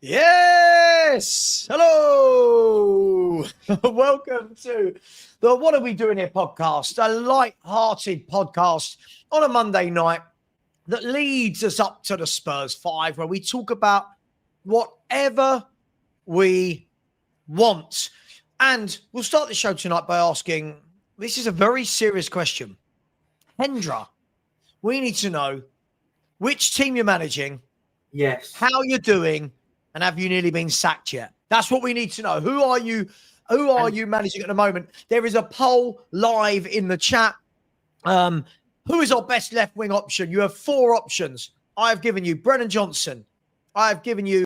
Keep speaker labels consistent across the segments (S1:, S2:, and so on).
S1: Yes! Hello! Welcome to the What Are We Doing Here podcast, a light-hearted podcast on a Monday night that leads us up to the Spurs 5, where we talk about whatever we want. And we'll start the show tonight by asking, this is a very serious question. Hendra, we need to know which team you're managing,
S2: yes,
S1: how you're doing, and have you nearly been sacked yet? That's what we need to know. Who are you managing at the moment? There is a poll live in the chat. Who is our best left wing option? You have 4 options. I have given you Brennan Johnson. I have given you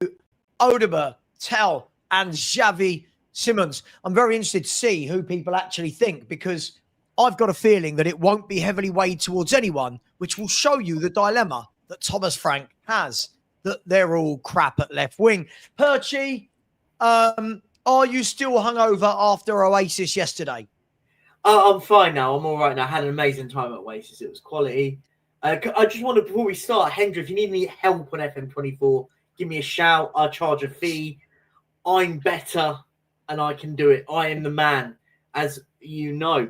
S1: Odobert, Tell, and Xavi Simons. I'm very interested to see who people actually think, because I've got a feeling that it won't be heavily weighed towards anyone, which will show you the dilemma that Thomas Frank has, that they're all crap at left wing. Perchie, are you still hungover after Oasis yesterday?
S2: I'm fine now. I'm all right now. I had an amazing time at Oasis. It was quality. I just wanted, before we start, Hendra, if you need any help on FM24, give me a shout. I'll charge a fee. I'm better and I can do it. I am the man, as you know.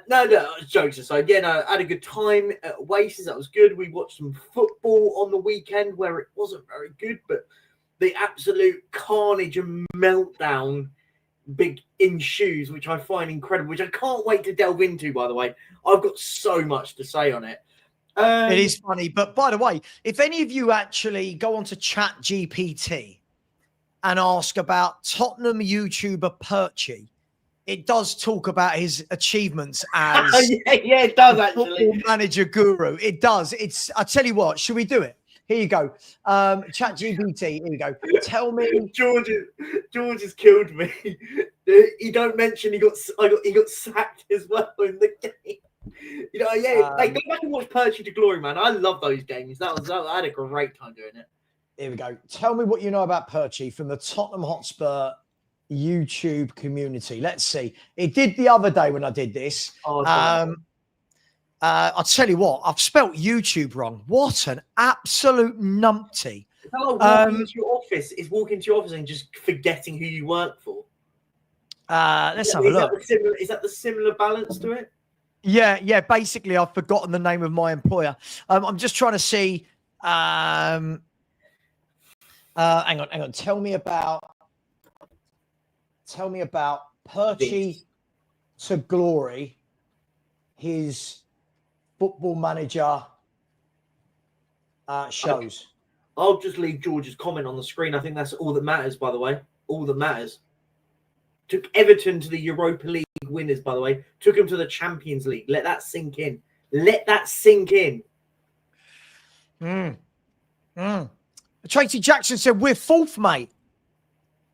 S2: No, jokes aside. Yeah, no, I had a good time at Oasis. That was good. We watched some football on the weekend where it wasn't very good, but the absolute carnage and meltdown big in shoes, which I find incredible, which I can't wait to delve into, by the way. I've got so much to say on it.
S1: It is funny. But by the way, if any of you actually go onto Chat GPT and ask about Tottenham YouTuber Perchie, it does talk about his achievements as
S2: yeah, it does actually.
S1: Football manager guru. It does. I tell you what, should we do it? Here you go. Chat GPT. Here we go. Tell me.
S2: George has killed me. He don't mention he got sacked as well in the game. You know, yeah. Like, go back and watch Perchie to Glory, man. I love those games. I had a great time doing it.
S1: Here we go. Tell me what you know about Perchie from the Tottenham Hotspur YouTube community. Let's see. It did the other day when I did this. I'll tell you what, I've spelt YouTube wrong. What an absolute numpty.
S2: It's not like walking into your office. It's walking to your office and just forgetting who you work for.
S1: Let's have a look.
S2: Is that the similar balance to it?
S1: Yeah. Basically, I've forgotten the name of my employer. I'm just trying to see. Hang on. Tell me about Perchie to Glory, his football manager shows.
S2: I'll just leave George's comment on the screen. I think that's all that matters, by the way. All that matters. Took Everton to the Europa League winners, by the way. Took them to the Champions League. Let that sink in.
S1: Tracy Jackson said, we're 4th, mate.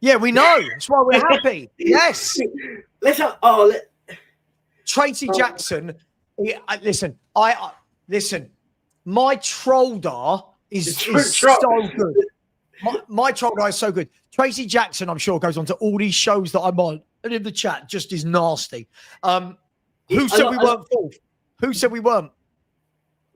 S1: Yeah, we know. That's why we're happy. Yes. Tracy Jackson. Listen. My Troldar is so good. My Troldar is so good. Tracy Jackson, I'm sure, goes on to all these shows that I'm on, and in the chat just is nasty. Who said we weren't 4th? Who said we weren't?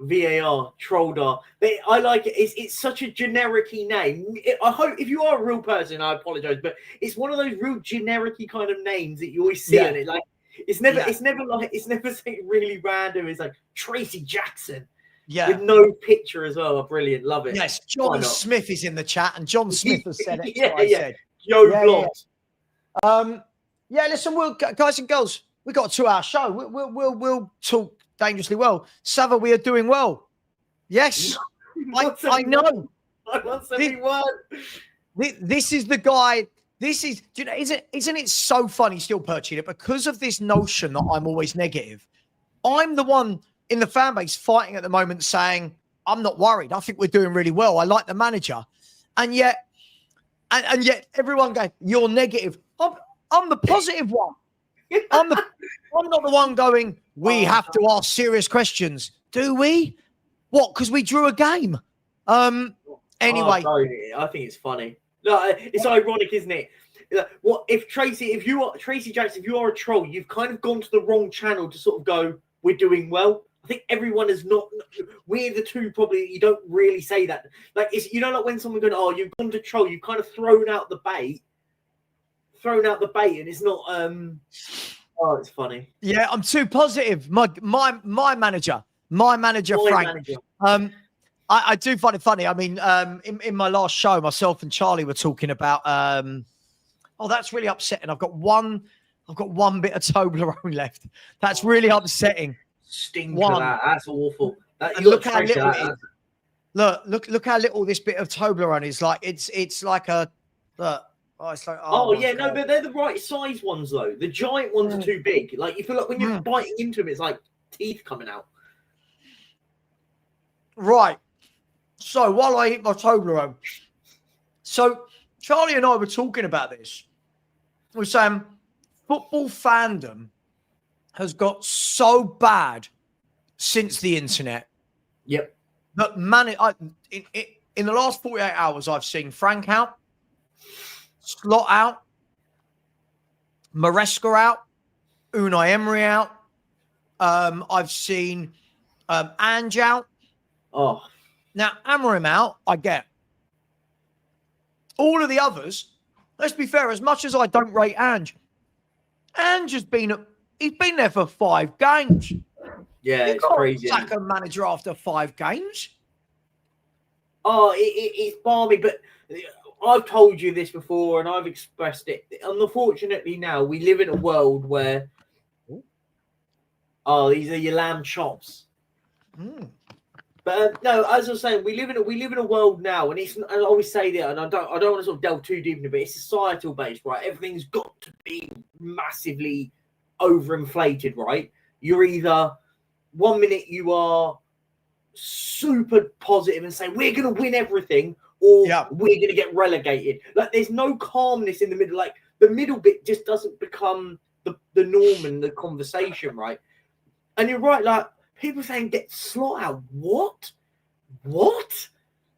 S2: VAR, Troldar. I like it. It's such a generic-y name. I hope, if you are a real person, I apologize, but it's one of those real generic-y kind of names that you always see on it. Like, it's never something really random. It's like Tracy Jackson. Yeah. With no picture as well. Brilliant. Love it.
S1: Yes. John Smith is in the chat, and John Smith has said it.
S2: Said. Vlogs.
S1: Listen, guys and girls, we've got a 2-hour show. We'll talk dangerously well. Savva, we are doing well. Yes. I know. This is the guy. This is, do you know, isn't it so funny still, Perchie, that because of this notion that I'm always negative, I'm the one in the fan base fighting at the moment saying, I'm not worried. I think we're doing really well. I like the manager. And yet everyone going, you're negative. I'm the positive one. I'm not the one going, we have to ask serious questions. Do we? What? Because we drew a game. Anyway.
S2: I think it's funny. No, it's ironic, isn't it? What if Tracy Jackson, if you are a troll, you've kind of gone to the wrong channel to sort of go, we're doing well. I think everyone is not. We're the two probably. You don't really say that. Like it's like when someone going, "Oh, you've gone to troll." You've kind of thrown out the bait, and it's not. Oh, it's funny.
S1: Yeah, I'm too positive. My manager, Frank.
S2: Manager.
S1: I do find it funny. I mean, in my last show, myself and Charlie were talking about. Oh, that's really upsetting. I've got one bit of Toblerone left. That's really upsetting.
S2: Stinker that. That's awful.
S1: Look how little it is. Look how little this bit of Toblerone is. Like it's like a look. Oh, it's like
S2: no, but they're the right size ones though. The giant ones are too big. Like you feel like when you're biting into them, it's like teeth coming out.
S1: Right. So while I eat my Toblerone, so Charlie and I were talking about this. We're saying football fandom has got so bad since the internet.
S2: Yep.
S1: That in the last 48 hours, I've seen Frank out, Slot out, Maresca out, Unai Emery out. I've seen Ange out.
S2: Oh.
S1: Now, Amorim out, I get. All of the others, let's be fair, as much as I don't rate Ange has been there for 5 games.
S2: Yeah, it's crazy.
S1: Sack a manager after 5 games.
S2: Oh, it's balmy, but I've told you this before and I've expressed it. Unfortunately, now we live in a world where, these are your lamb chops. But no, as I was saying, we live in a world now, and I always say that, and I don't want to sort of delve too deep into it, but it's societal based, right? Everything's got to be massively overinflated, right? You're either 1 minute you are super positive and say we're going to win everything, or we're going to get relegated. Like there's no calmness in the middle. Like the middle bit just doesn't become the norm and the conversation, right? And you're right, like people saying get Slot out. What?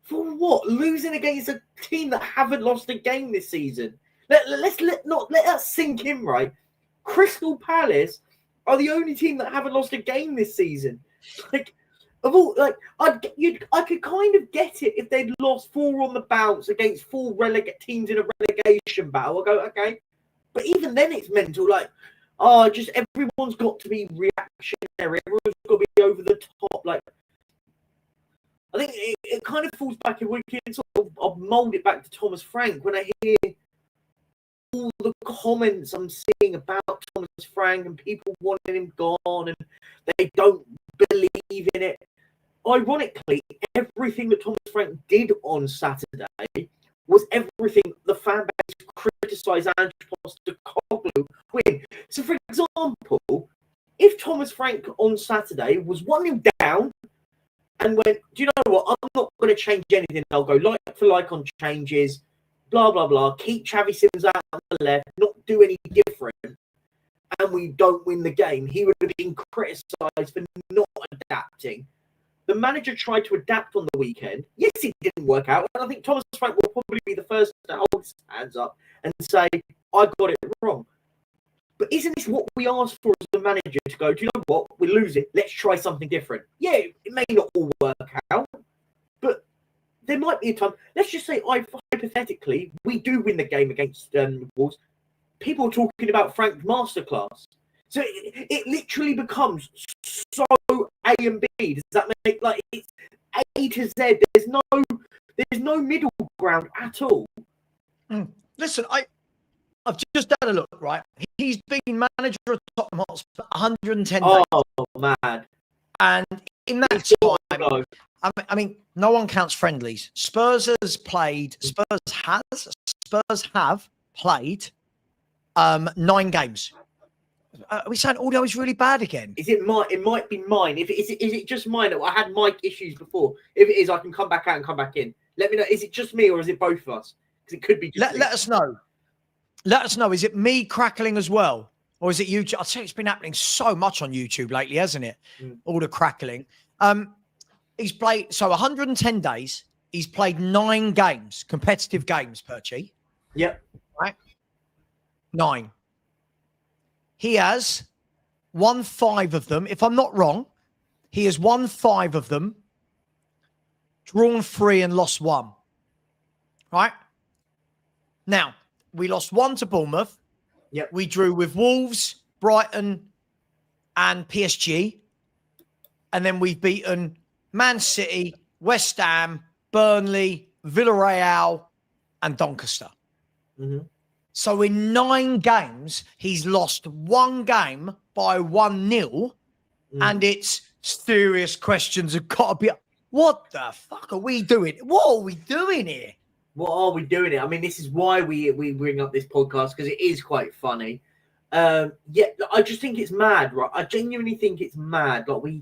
S2: For what? Losing against a team that haven't lost a game this season. Let that sink in, right? Crystal Palace are the only team that haven't lost a game this season. Like, of all, like I could kind of get it if they'd lost 4 on the bounce against 4 teams in a relegation battle. I'll go, okay, but even then it's mental. Like, just everyone's got to be reactionary. Everyone's got to be over the top. Like, I think it kind of falls back, if we can sort of, I'll mould it back to Thomas Frank when I hear all the comments I'm seeing about Thomas Frank and people wanting him gone and they don't believe in it. Ironically, everything that Thomas Frank did on Saturday was everything the fan base criticised Angepostecoglou win. So, for example, if Thomas Frank on Saturday was 1-0 down and went, do you know what, I'm not going to change anything, I'll go like for like on changes, blah, blah, blah, keep Xavi Simons out on the left, not do any different, and we don't win the game, he would have been criticised for not adapting. The manager tried to adapt on the weekend. Yes, it didn't work out. And I think Thomas Frank will probably be the first to hold his hands up and say, I got it wrong. But isn't this what we asked for as the manager to go, do you know what? We're losing. Let's try something different. Yeah, it may not all work out, but there might be a time. Let's just say, hypothetically, we do win the game against Wolves. People are talking about Frank's masterclass. So it literally becomes so A and B. Does that make, like, it's A to Z? There's no middle ground at all.
S1: Listen, I've just had a look, right? He's been manager of Tottenham Hotspur 110 days.
S2: Oh, man.
S1: And in that time, I mean, no one counts friendlies. Spurs have played 9 games. Are we saying audio is really bad again?
S2: Is it mine? It might be mine. Is it just mine? I had mic issues before. If it is, I can come back out and come back in. Let me know. Is it just me or is it both of us? Because it could be just
S1: let us know. Let us know. Is it me crackling as well? Or is it YouTube? I'll tell you, it's been happening so much on YouTube lately, hasn't it? All the crackling. He's played, 110 days. He's played 9 games, competitive games, Perchie.
S2: Yep.
S1: Right? 9. He has won 5 of them. If I'm not wrong, He has won 5 of them, drawn 3 and lost 1. Right? Now, we lost 1 to Bournemouth.
S2: Yep.
S1: We drew with Wolves, Brighton, and PSG. And then we've beaten Man City, West Ham, Burnley, Villarreal, and Doncaster.
S2: Mm-hmm.
S1: So in 9 games, he's lost 1 game by 1-0. And it's serious questions have got to be. What the fuck are we doing? What are we doing here?
S2: What are we doing here? I mean, this is why we bring up this podcast, because it is quite funny. I just think it's mad, right? I genuinely think it's mad. Like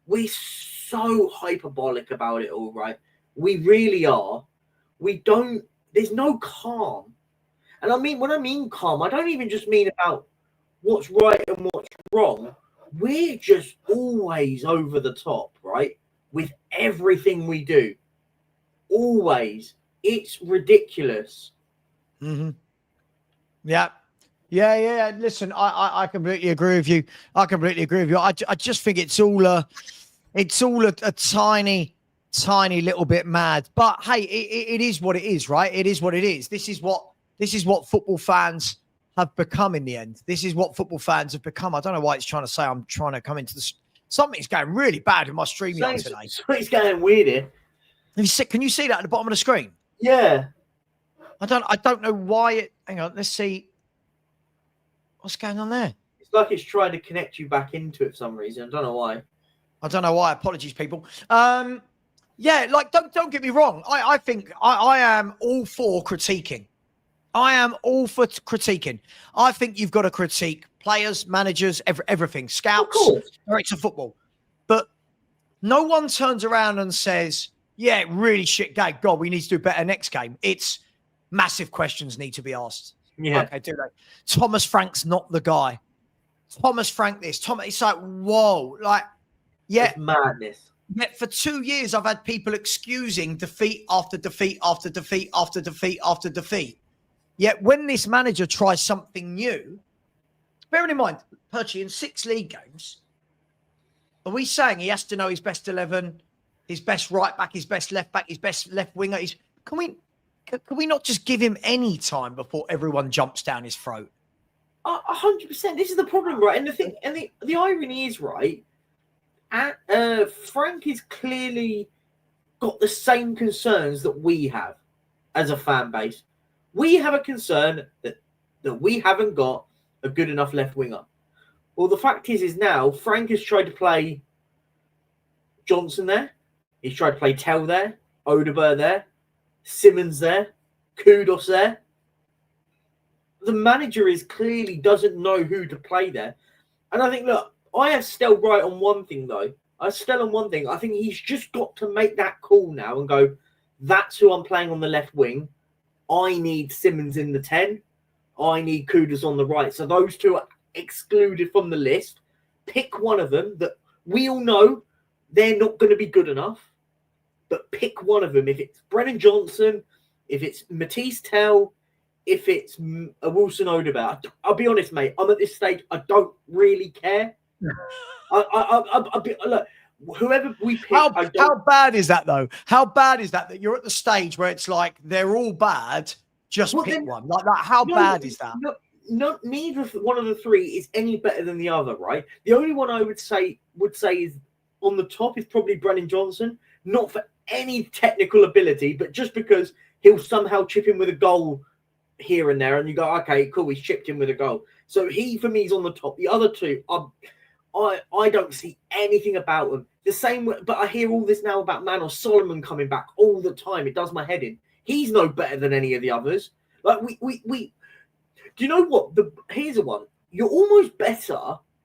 S2: we're so hyperbolic about it all, right? We really are. There's no calm. And I mean, when I mean calm, I don't even just mean about what's right and what's wrong. We're just always over the top, right? With everything we do. Always. It's ridiculous.
S1: Mm-hmm. Yeah. Listen, I completely agree with you. I just think it's all a tiny little bit mad. But hey, it is what it is, right? It is what it is. This is what football fans have become in the end. This is what football fans have become. I don't know why it's trying to say I'm trying to come into this. Something's going really bad in my StreamYard today.
S2: Something's going weird here.
S1: Can you see that at the bottom of the screen?
S2: Yeah.
S1: I don't know why it. Hang on, let's see. What's going on there?
S2: It's like it's trying to connect you back into it for some reason. I don't know why.
S1: Apologies, people. Yeah, like don't get me wrong. I think I am all for critiquing. I am all for critiquing. I think you've got to critique players, managers, everything, scouts, director of football. But no one turns around and says, yeah, really shit game. God, we need to do better next game. It's massive questions need to be asked.
S2: Yeah.
S1: Okay, do they? Thomas Frank's not the guy. Thomas Frank this. It's like, whoa. Like, yeah.
S2: It's madness.
S1: Yet for 2 years, I've had people excusing defeat after defeat after defeat after defeat after defeat. Yet when this manager tries something new, bearing in mind, Perchie, in 6 league games, are we saying he has to know his best 11, his best right back, his best left back, his best left winger? Can we not just give him any time before everyone jumps down his throat?
S2: 100%. This is the problem, right? And the thing, and the irony is, right, Frank is clearly got the same concerns that we have as a fan base. We have a concern that we haven't got a good enough left winger. Well, the fact is now Frank has tried to play Johnson there. He's tried to play Tell there, Odobert there, Simmons there, Kudos there. The manager clearly doesn't know who to play there. And I think, look, I have Stell right on one thing, though. I think he's just got to make that call now and go, that's who I'm playing on the left wing. I need Simmons in the 10. I need Kudos on the right. So those two are excluded from the list. Pick one of them that we all know they're not going to be good enough. But pick one of them. If it's Brennan Johnson, if it's Matisse Tell, if it's Wilson Odobert. I'll be honest, mate. I'm at this stage. I don't really care. Look, whoever we pick.
S1: How bad is that, though? How bad is that you're at the stage where it's like they're all bad? Just pick one. Like that. How bad is that?
S2: Neither one of the three is any better than the other, right? The only one I would say is on the top is probably Brennan Johnson. Not for any technical ability, but just because he'll somehow chip in with a goal here and there, and you go, okay, cool, he's chipped in with a goal. So he, for me, is on the top. The other two, I don't see anything about them. The same, but I hear all this now about Manos Solomon coming back all the time. It does my head in. He's no better than any of the others. Like we. Do you know what? Here's the one. You're almost better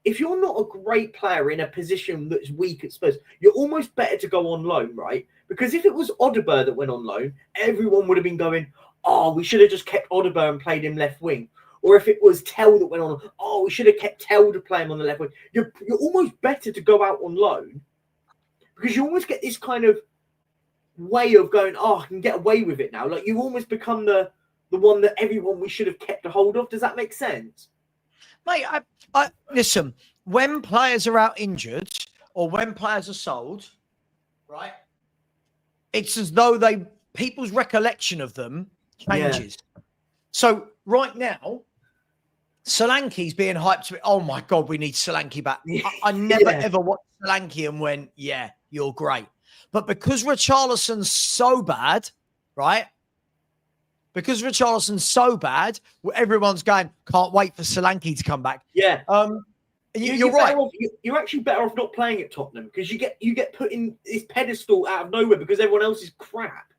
S2: if you're not a great player in a position that's weak at Spurs. You're almost better to go on loan, right? Because if it was Odobert that went on loan, everyone would have been going, oh, we should have just kept Odobert and played him left wing. Or if it was Tell that went on, oh, we should have kept Tell to play him on the left wing. You're almost better to go out on loan because you almost get this kind of way of going, oh, I can get away with it now. Like you almost become the one that we should have kept a hold of. Does that make sense?
S1: Mate, I listen, when players are out injured, or when players are sold, right, it's as though people's recollection of them changes. So right now, Solanke's being hyped to it. Oh my God, we need Solanke back. I never ever watched Solanke and went, yeah, you're great. But because Richarlison's so bad, right? Because Richarlison's so bad, everyone's going, can't wait for Solanke to come back.
S2: Yeah.
S1: You're right.
S2: You're actually better off not playing at Tottenham because you get put in this pedestal out of nowhere because everyone else is crap.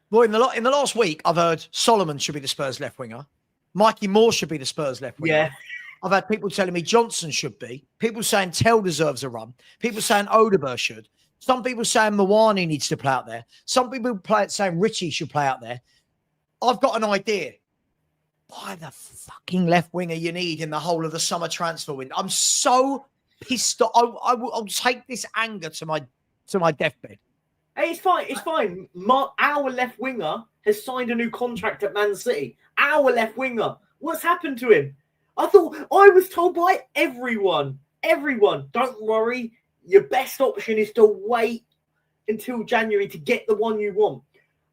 S1: Well, in the last week, I've heard Solomon should be the Spurs left winger. Mikey Moore should be the Spurs left winger.
S2: Yeah.
S1: I've had people telling me Johnson should be. People saying Tell deserves a run. People saying Odobert should. Some people saying Mawani needs to play out there. Some people saying Richie should play out there. I've got an idea. Buy the fucking left winger you need in the whole of the summer transfer window. I'm so pissed off. I'll take this anger to my deathbed.
S2: Hey, it's fine. It's fine. Our left winger has signed a new contract at Man City. Our left winger. What's happened to him? I was told by everyone, don't worry. Your best option is to wait until January to get the one you want.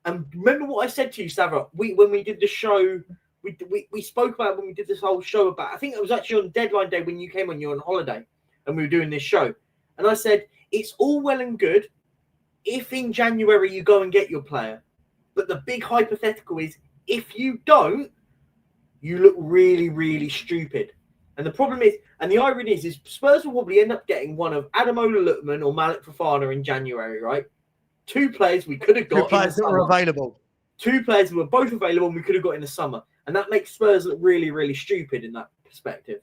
S2: And remember what I said to you, Savva, when we did the show, we spoke about when we did this whole show about, I think it was actually on deadline day when you came on, you were on holiday and we were doing this show. And I said, it's all well and good if in January you go and get your player. But the big hypothetical is if you don't, you look really, really stupid. And the problem is, and the irony is Spurs will probably end up getting one of Ademola Lookman or Malik Fofana in January, right? Two players we could have got.
S1: Two players that were available.
S2: Two players that were both available and we could have got in the summer. And that makes Spurs look really, really stupid in that perspective.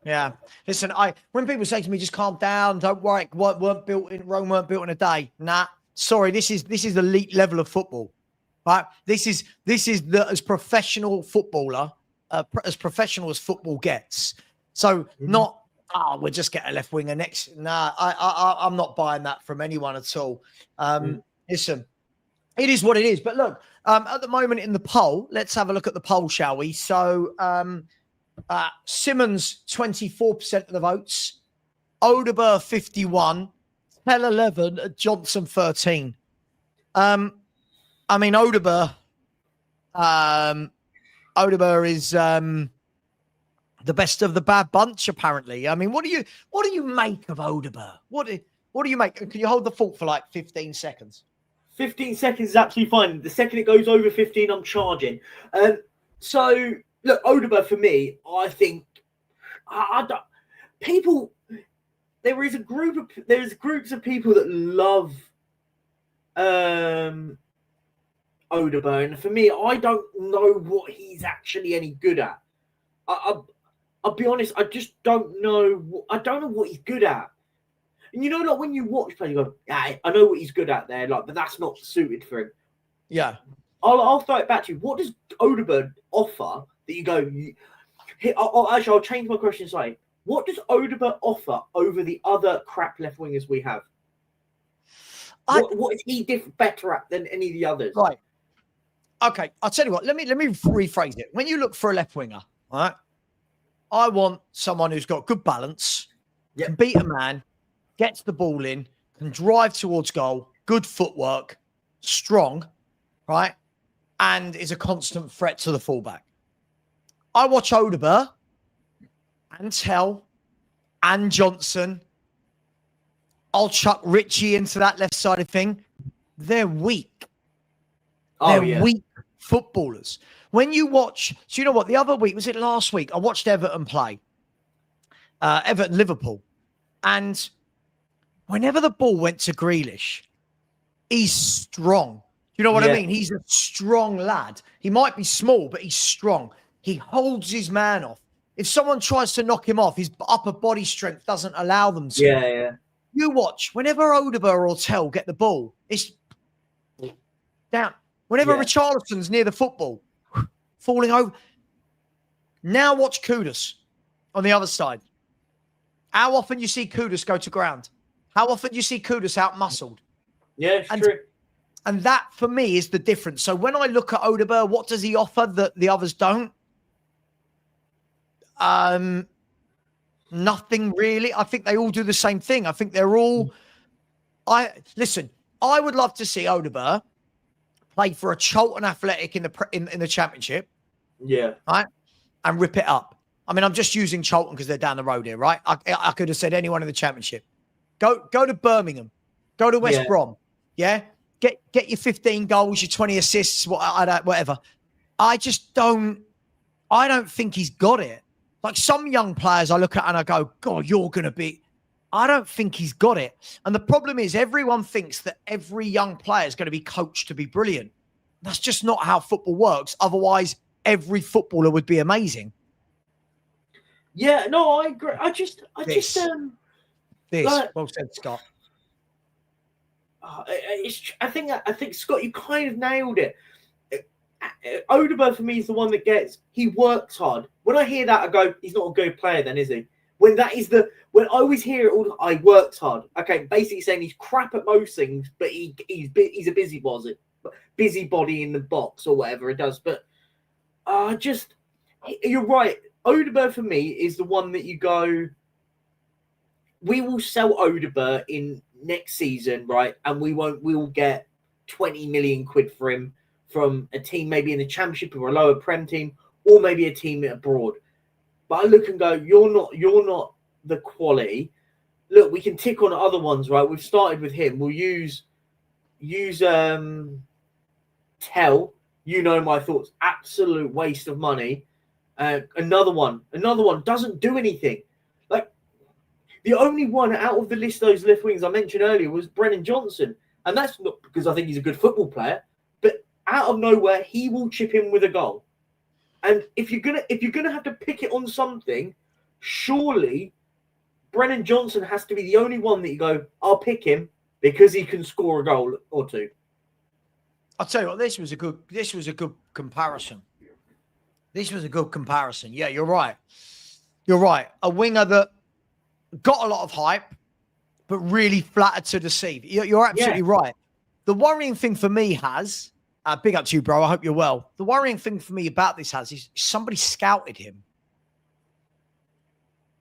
S1: Yeah. Listen, when people say to me, just calm down, don't worry, Rome weren't built in a day. Nah, sorry, this is the elite level of football. Right? This is as professional footballer, as professional as football gets. So not, we'll just get a left winger next. Nah, I'm not buying that from anyone at all. Listen, it is what it is. But look, at the moment in the poll, let's have a look at the poll, shall we? So Simmons, 24% of the votes. Odobert, 51. Tell 11. Johnson, 13. I mean, Odobert is the best of the bad bunch, apparently. I mean, what do you make of Odobert? What do you make? Can you hold the fort for like 15 seconds?
S2: 15 seconds is absolutely fine. The second it goes over 15, I'm charging. So, look, Odobert for me, I think there's groups of people that love Odobert, and for me, I don't know what he's actually any good at. I'll be honest, I just don't know. I don't know what he's good at. And you know, like when you watch play, you go, "Yeah, I know what he's good at there," like, but that's not suited for him.
S1: Yeah,
S2: I'll throw it back to you. What does Odobert offer that you go? I'll change my question slightly. What does Odobert offer over the other crap left wingers we have? What is he better at than any of the others?
S1: Right. Okay, I'll tell you what. Let me rephrase it. When you look for a left winger, all right, I want someone who's got good balance, can beat a man, gets the ball in, can drive towards goal, good footwork, strong, right, and is a constant threat to the fullback. I watch Odobert and Tell and Johnson. I'll chuck Richie into that left-sided thing. They're weak. They're weak footballers. When you watch, so you know what? The other week, was it last week? I watched Everton play. Everton-Liverpool. And whenever the ball went to Grealish, he's strong. You know what I mean? He's a strong lad. He might be small, but he's strong. He holds his man off. If someone tries to knock him off, his upper body strength doesn't allow them to.
S2: Yeah.
S1: You watch, whenever Odobert or Tell get the ball, it's down. Whenever Richarlison's near the football, falling over. Now watch Kudus on the other side. How often you see Kudus go to ground? How often you see Kudus out-muscled?
S2: Yeah, it's true.
S1: And that, for me, is the difference. So when I look at Odobert, what does he offer that the others don't? Nothing really. I think they all do the same thing. I think they're all. Listen. I would love to see Odobert play for a Charlton Athletic in the Championship.
S2: Yeah.
S1: Right. And rip it up. I mean, I'm just using Charlton because they're down the road here, right? I could have said anyone in the Championship. Go to Birmingham. Go to West Brom. Yeah. Get your 15 goals, your 20 assists, whatever. I don't think he's got it. Like some young players I look at and I go, God, you're going to be. I don't think he's got it. And the problem is everyone thinks that every young player is going to be coached to be brilliant. That's just not how football works. Otherwise, every footballer would be amazing.
S2: Yeah, no, I agree. I
S1: well said, Scott.
S2: I think Scott, you kind of nailed it. Odobert for me is the one that he works hard. When I hear that, I go, he's not a good player then, is he? When I always hear it all, I worked hard. Okay, basically saying he's crap at most things, but he's a busybody in the box or whatever it does. But you're right. Odobert for me is the one that you go, we will sell Odobert in next season, right? And we will get 20 million quid for him from a team maybe in the Championship or a lower Prem team, or maybe a team abroad. But I look and go, you're not the quality. Look, we can tick on other ones, right? We've started with him. We'll use Tell. You know my thoughts. Absolute waste of money. Another one doesn't do anything. Like the only one out of the list, those left wings I mentioned earlier, was Brennan Johnson, and that's not because I think he's a good football player, but out of nowhere he will chip in with a goal. And if you're gonna have to pick it on something, surely Brennan Johnson has to be the only one that you go, I'll pick him because he can score a goal or two.
S1: I'll tell you what, this was a good comparison. Yeah, you're right. A winger that got a lot of hype, but really flattered to deceive. You're absolutely right. The worrying thing for me big up to you, bro. I hope you're well. The worrying thing for me about this is somebody scouted him.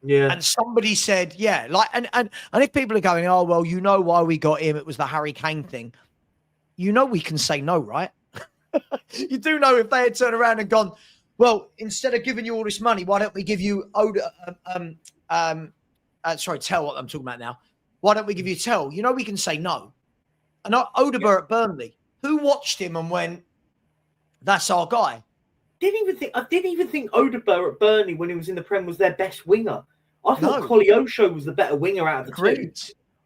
S2: Yeah.
S1: And somebody said, and if people are going, oh, well, you know why we got him. It was the Harry Kane thing. You know we can say no, right? You do know if they had turned around and gone, well, instead of giving you all this money, why don't we give you Tell what I'm talking about now. Why don't we give you Tell? You know we can say no. And Odobert at Burnley, who watched him and went, that's our guy?
S2: I didn't even think Odobert at Burnley when he was in the Prem was their best winger. I thought Koleosho was the better winger out of the two.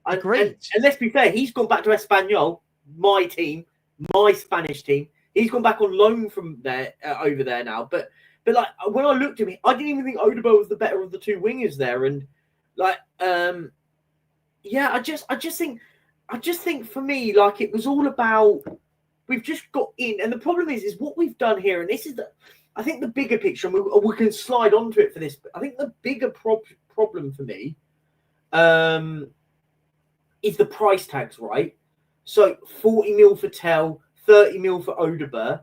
S1: Agreed.
S2: And let's be fair, he's gone back to Espanyol, my team, my Spanish team. He's gone back on loan from there over there now. But like when I looked at him, I didn't even think Odobert was the better of the two wingers there. And like, I just think for me, like it was all about we've just got in, and the problem is what we've done here, and this is I think the bigger picture, and we can slide onto it for this. But I think the bigger problem for me is the price tags, right? So 40 mil for Tell, 30 mil for Odobert,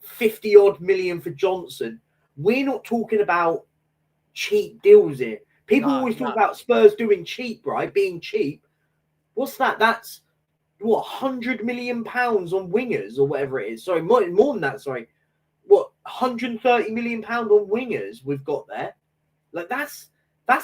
S2: 50 odd million for Johnson. We're not talking about cheap deals here. People always talk about Spurs doing cheap, right? Being cheap. What's that? That's what, £100 million on wingers or whatever it is. Sorry, more than that. Sorry, what, £130 million on wingers we've got there? Like that's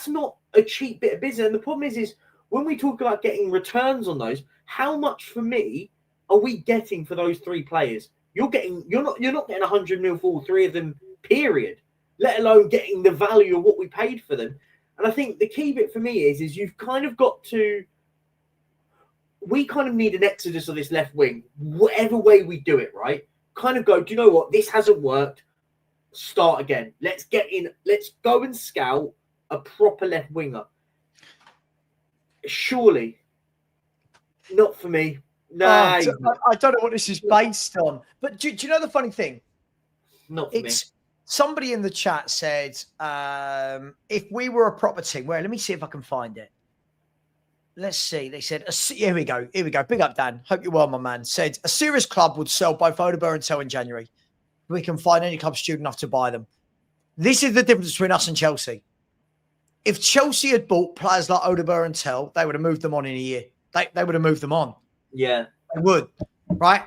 S2: not a cheap bit of business. And the problem is when we talk about getting returns on those, how much for me are we getting for those three players? You're not getting 100 mil for all three of them, period. Let alone getting the value of what we paid for them. And I think the key bit for me is you've kind of got to. We kind of need an exodus of this left wing, whatever way we do it, right? Kind of go, do you know what? This hasn't worked. Start again. Let's get in. Let's go and scout a proper left winger. Surely, not for me. No.
S1: I don't know what this is based on. But do you know the funny thing?
S2: Not for me.
S1: Somebody in the chat said, if we were a proper team, let me see if I can find it. Let's see. They said, here we go. Big up, Dan. Hope you're well, my man. Said, a serious club would sell both Odobert and Tell in January. We can find any club stupid enough to buy them. This is the difference between us and Chelsea. if Chelsea had bought players like Odobert and Tell, they would have moved them on in a year. They would have moved them on.
S2: Yeah.
S1: They would, right?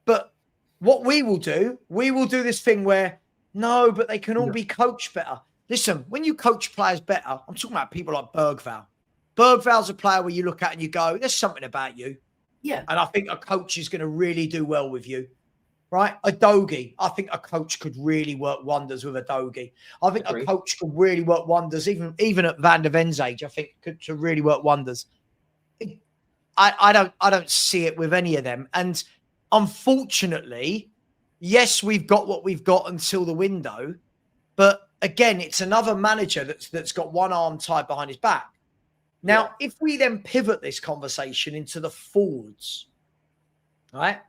S1: But what we will do this thing where, no, but they can all be coached better. Listen, when you coach players better, I'm talking about people like Bergvall. Bergvall's a player where you look at and you go, there's something about you.
S2: Yeah.
S1: And I think a coach is going to really do well with you, right? Adogi, I think a coach could really work wonders with Adogi. I think a coach could really work wonders, even at Van der Ven's age, I think could really work wonders. I don't see it with any of them. And unfortunately, yes, we've got what we've got until the window. But again, it's another manager that's got one arm tied behind his back. Now, if we then pivot this conversation into the forwards, right?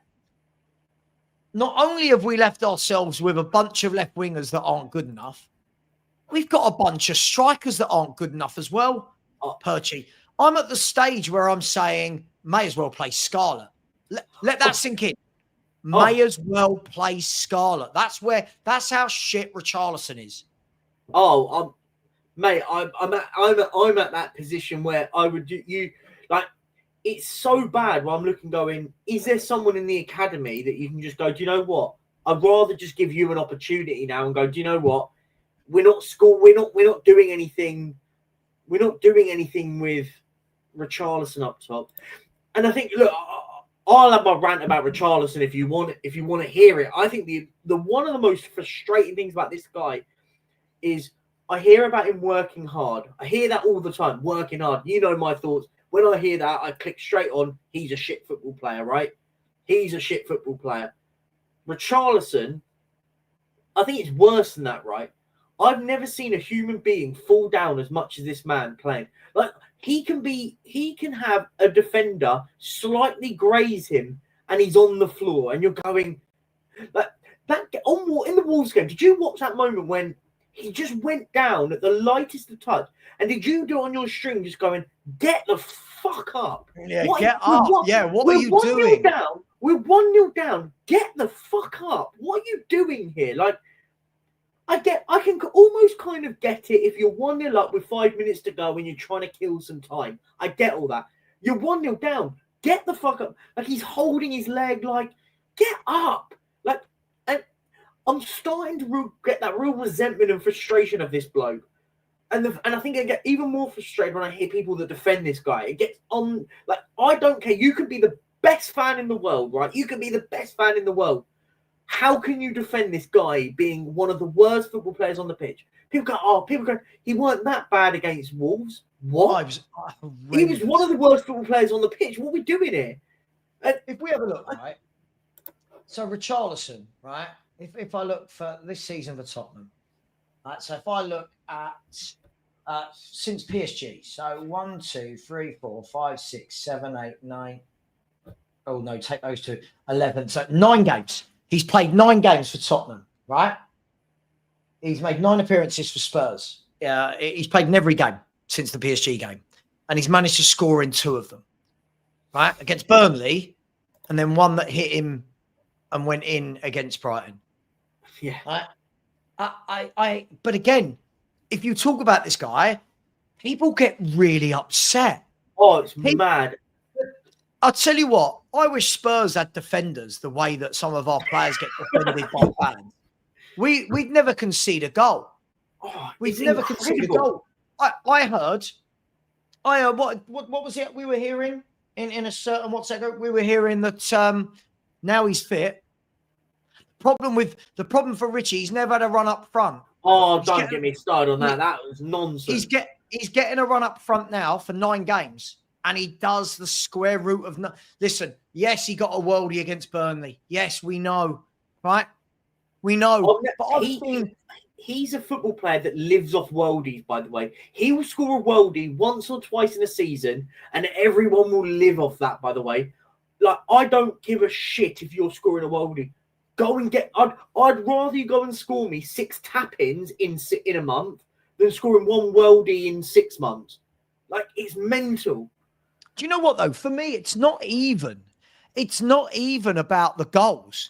S1: Not only have we left ourselves with a bunch of left wingers that aren't good enough, we've got a bunch of strikers that aren't good enough as well. Perchie, I'm at the stage where I'm saying, may as well play Scarlett. Let that sink in. May as well play Scarlett. That's how shit Richarlison is.
S2: Mate, I'm at that position where I would do you like. It's so bad where I'm looking, going, is there someone in the academy that you can just go, do you know what? I'd rather just give you an opportunity now and go, do you know what? We're not doing anything. We're not doing anything with Richarlison up top. And I think, look, I'll have my rant about Richarlison if you want to hear it. I think the one of the most frustrating things about this guy is I hear about him working hard. I hear that all the time, working hard. You know my thoughts. When I hear that, I click straight on, he's a shit football player, right? He's a shit football player. Richarlison, I think it's worse than that, right? I've never seen a human being fall down as much as this man playing. Like, he can have a defender slightly graze him and he's on the floor and you're going, like, in the Wolves game, did you watch that moment when he just went down at the lightest of touch? And did you do on your string just going, get the fuck up?
S1: Yeah, get up. What are you doing?
S2: We're 1-0 down. Get the fuck up. What are you doing here? Like, I can almost kind of get it if you're 1-0 up with 5 minutes to go and you're trying to kill some time. I get all that. You're 1-0 down. Get the fuck up. Like, he's holding his leg, like, get up. Like, and I'm starting to get that real resentment and frustration of this bloke. And I think I get even more frustrated when I hear people that defend this guy. It gets on, like, I don't care. You could be the best fan in the world, right? You could be the best fan in the world. How can you defend this guy being one of the worst football players on the pitch? People go, he weren't that bad against Wolves. What? He was one of the worst football players on the pitch. What are we doing here?
S1: If we have a look, right? So Richarlison, right? If I look for this season for Tottenham, right? So if I look at since PSG, so 1, 2, 3, 4, 5, 6, 7, 8, 9. Oh no, take those two. 11. So 9 games. He's played 9 games for Tottenham, right? He's made 9 appearances for Spurs. He's played in every game since the PSG game. And he's managed to score in 2 of them, right? Against Burnley, and then one that hit him and went in against Brighton.
S2: Yeah.
S1: But again, if you talk about this guy, people get really upset.
S2: Oh, it's mad.
S1: I'll tell you what, I wish Spurs had defenders the way that some of our players get defended by fans. We'd never concede a goal. We'd never concede a goal. I heard what was it we were hearing in a certain WhatsApp group? We were hearing that now he's fit. The problem for Richie, he's never had a run up front.
S2: Oh, don't get me started on that. That was nonsense.
S1: He's getting a run up front now for 9 games. And he does the square root of... Listen, yes, he got a worldie against Burnley. Yes, we know, right? We know. But
S2: he's a football player that lives off worldies, by the way. He will score a worldie once or twice in a season, and everyone will live off that, by the way. Like, I don't give a shit if you're scoring a worldie. Go and get... I'd rather you go and score me 6 tap-ins in a month than scoring 1 worldie in 6 months. Like, it's mental.
S1: Do you know what, though? For me, it's not even about the goals.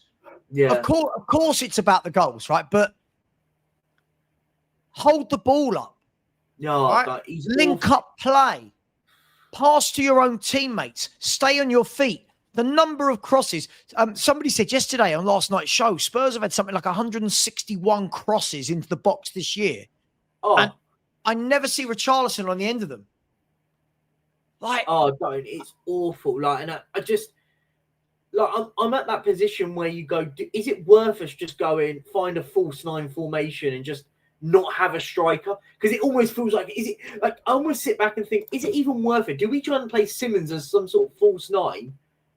S2: Yeah.
S1: Of course it's about the goals, right? But hold the ball up.
S2: No,
S1: right?
S2: like, he's
S1: Link
S2: awful.
S1: up play. Pass to your own teammates. Stay on your feet. The number of crosses. Somebody said yesterday on last night's show, Spurs have had something like 161 crosses into the box this year. And
S2: Oh,
S1: I never see Richarlison on the end of them. Like,
S2: oh, don't. It's awful. Like, and I just, like, I'm at that position where you go, is it worth us just going, find a false nine formation and just not have a striker? Because it almost feels like, is it, like, I almost sit back and think, is it even worth it? Do we try and play Simmons as some sort of false nine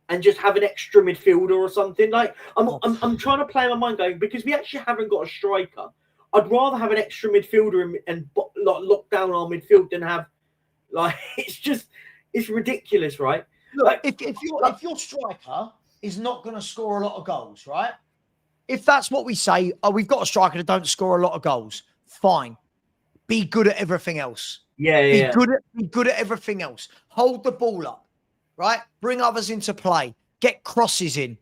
S2: and just have an extra midfielder or something? Like, I'm trying to play my mind going, because we actually haven't got a striker. I'd rather have an extra midfielder and lock down our midfield than have, like, it's ridiculous, right?
S1: look,
S2: Like,
S1: if your striker is not going to score a lot of goals, right? If that's what we say, oh, we've got a striker that don't score a lot of goals, fine. Be good at everything else. Be good at everything else. Hold the ball up, right? Bring others into play. Get crosses in.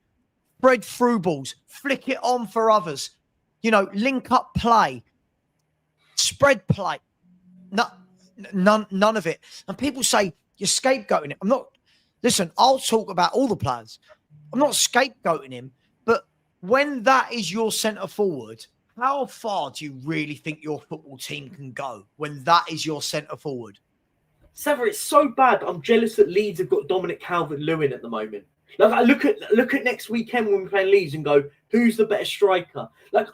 S1: Spread through balls. Flick it on for others. You know, link up play. Spread play. No, none of it. And people say you're scapegoating it. I'm not. Listen, I'll talk about all the players. I'm not scapegoating him, but when that is your centre forward, how far do you really think your football team can go when that is your centre forward?
S2: Savva, it's so bad. I'm jealous that Leeds have got Dominic Calvert-Lewin at the moment. Like, I look at next weekend when we play Leeds and go, who's the better striker? Like,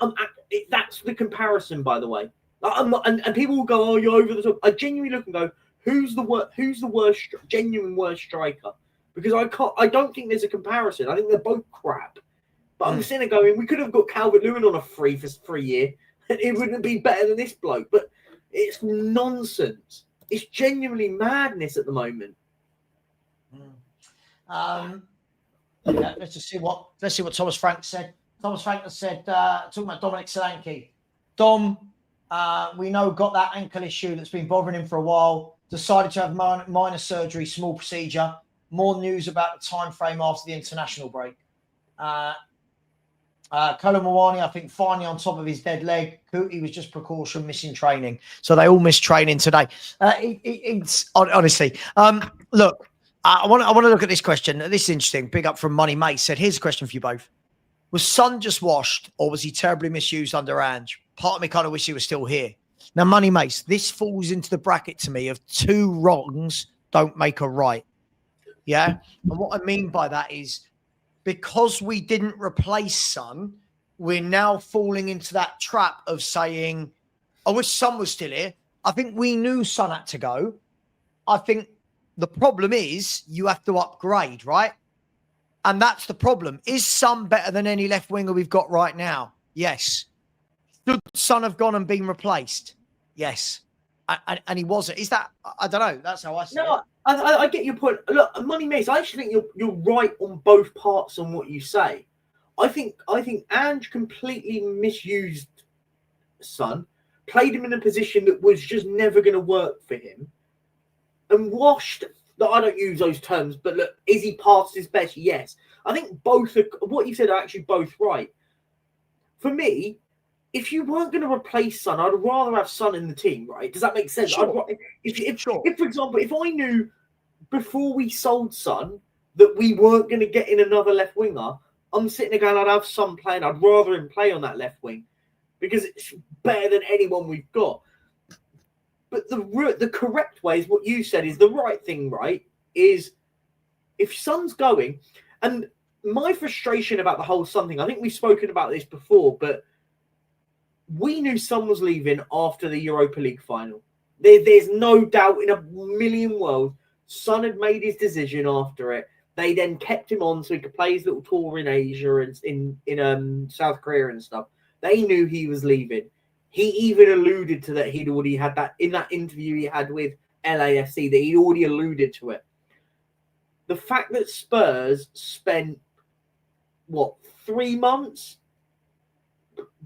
S2: that's the comparison, by the way. Like, I'm not, and people will go, oh, you're over the top. I genuinely look and go, who's the worst, genuine worst striker? Because I don't think there's a comparison. I think they're both crap. But I'm sitting there going, we could have got Calvert-Lewin on a free for a year, and it wouldn't be better than this bloke. But it's nonsense. It's genuinely madness at the moment.
S1: Yeah, let's see what Thomas Frank said. Thomas Frank has said, talking about Dominic Solanke. Dom, we know got that ankle issue that's been bothering him for a while. Decided to have minor surgery, small procedure. More news about the time frame after the international break. Kolo Muani, I think, finally on top of his dead leg. Kuti was just precaution, missing training. So they all missed training today. It's honestly, look, I want to look at this question. This is interesting. Big up from Money Mace said, here's a question for you both. Was Son just washed or was he terribly misused under Ange? Part of me kind of wish he was still here. Now, Money Mace, this falls into the bracket to me of two wrongs don't make a right. Yeah. And what I mean by that is, because we didn't replace Son, we're now falling into that trap of saying, I wish Son was still here. I think we knew Son had to go. I think the problem is you have to upgrade, right? And that's the problem. Is Son better than any left winger we've got right now? Yes. Should Son have gone and been replaced? Yes. And he wasn't. Is that, I don't know. That's how I see it.
S2: I get your point. Look, Money Mace, I actually think you're right on both parts on what you say. I think Ange completely misused Son, played him in a position that was just never going to work for him, and washed. I don't use those terms, but look, is he past his best? Yes. I think both what you said are actually both right. For me, if you weren't going to replace Son, I'd rather have Son in the team, right? Does that make sense?
S1: Sure.
S2: If, for example, if I knew before we sold Son that we weren't going to get in another left winger, I'm sitting there going, I'd have Son playing. I'd rather him play on that left wing because it's better than anyone we've got. But the correct way is what you said is the right thing, right? Is if Son's going, and my frustration about the whole Son thing, I think we've spoken about this before, but we knew Son was leaving after the Europa League final. There's no doubt in a million worlds. Son had made his decision after it. They then kept him on so he could play his little tour in Asia and in South Korea and stuff. They knew he was leaving. He even alluded to that he'd already had that in that interview he had with LAFC, that he'd already alluded to it. The fact that Spurs spent, 3 months?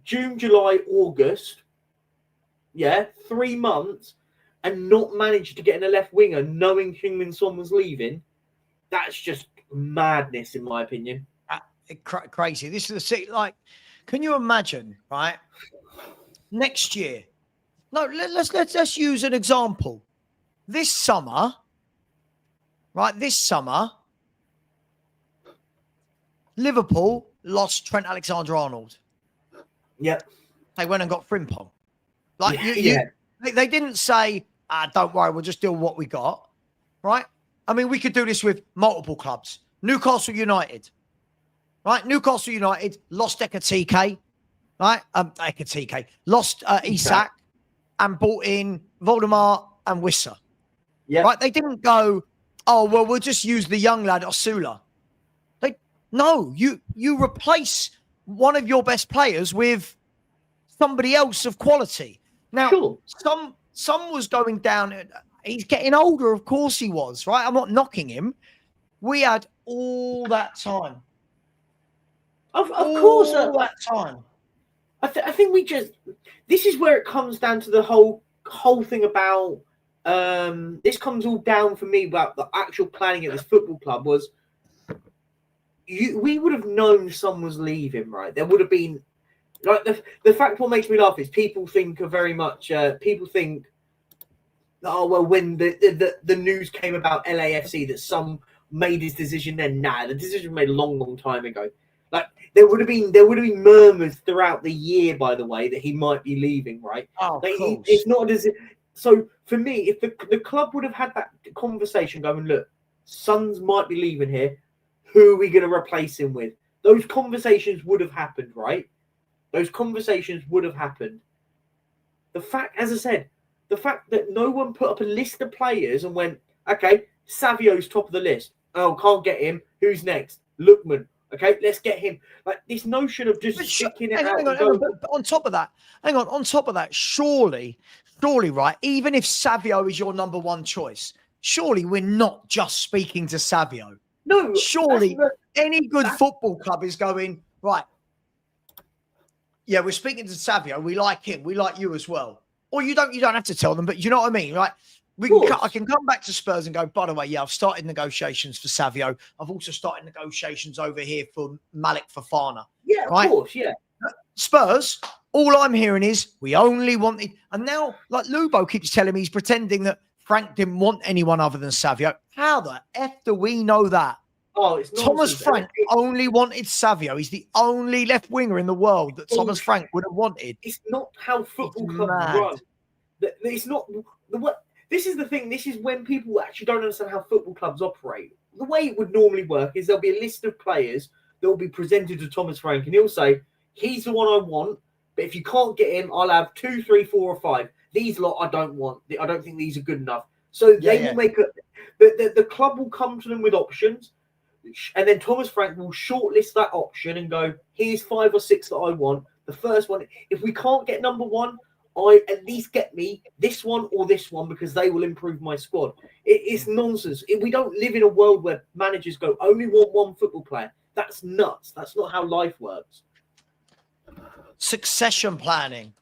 S2: June, July, August. 3 months and not managed to get in a left winger knowing Heung-min Son was leaving. That's just madness, in my opinion.
S1: Crazy. This is the like, can you imagine, right? Next year, No, let's use an example. This summer, right? This summer, Liverpool lost Trent Alexander-Arnold.
S2: Yep.
S1: They went and got Frimpong. Like
S2: Yeah.
S1: They didn't say, don't worry, we'll just deal with what we got, right? I mean, we could do this with multiple clubs. Newcastle United, right? Newcastle United lost Ekatike, right? Ekatike lost Isak and brought in Voldemar and Wissa.
S2: Yeah.
S1: Right? They didn't go, oh, well, we'll just use the young lad Osula. No, you replace one of your best players with somebody else of quality. Now,
S2: sure.
S1: some was going down. He's getting older, of course he was, right? I'm not knocking him. We had all that time.
S2: Of course.
S1: All that time.
S2: I think we just... This is where it comes down to the whole thing about... this comes all down for me about the actual planning at this football club was... we would have known someone was leaving, right? There would have been... Like the fact what makes me laugh is people think are very much... people think... Oh, well, when the news came about LAFC that some made his decision then, the decision was made a long time ago. Like there would have been murmurs throughout the year, by the way, that he might be leaving, right?
S1: Oh,
S2: like,
S1: course.
S2: It's not as so for me, if the club would have had that conversation going, look, Sons might be leaving here, who are we going to replace him with? Those conversations would have happened, right? Those conversations would have happened. The fact, as I said, the fact that no one put up a list of players and went, okay, Savio's top of the list. Oh, can't get him. Who's next? Lookman. Okay, let's get him. Like this notion of just sticking it out.
S1: But on top of that, surely, right? Even if Savio is your number one choice, surely we're not just speaking to Savio.
S2: No,
S1: surely any good football club is going, right. Yeah, we're speaking to Savio. We like him. We like you as well. Or you don't have to tell them, but you know what I mean? Right? I can come back to Spurs and go, by the way, yeah, I've started negotiations for Savio. I've also started negotiations over here for Malik Fofana.
S2: Yeah,
S1: right?
S2: Of course, yeah.
S1: Spurs, all I'm hearing is we only wanted, and now like Lubo keeps telling me he's pretending that Frank didn't want anyone other than Savio. How the F do we know that?
S2: Oh, it's
S1: Thomas Frank only wanted Savio. He's the only left winger in the world that Thomas Frank would have wanted.
S2: It's not how football clubs run. It's not what. This is the thing. This is when people actually don't understand how football clubs operate. The way it would normally work is there'll be a list of players that will be presented to Thomas Frank, and he'll say, "He's the one I want. But if you can't get him, I'll have 2, 3, 4, or 5. These lot I don't want. I don't think these are good enough." So they will make the club will come to them with options. And then Thomas Frank will shortlist that option and go, here's 5 or 6 that I want. The first one, if we can't get number 1, I at least get me this one or this one because they will improve my squad. It's nonsense. We don't live in a world where managers go, only want one football player. That's nuts. That's not how life works.
S1: Succession planning.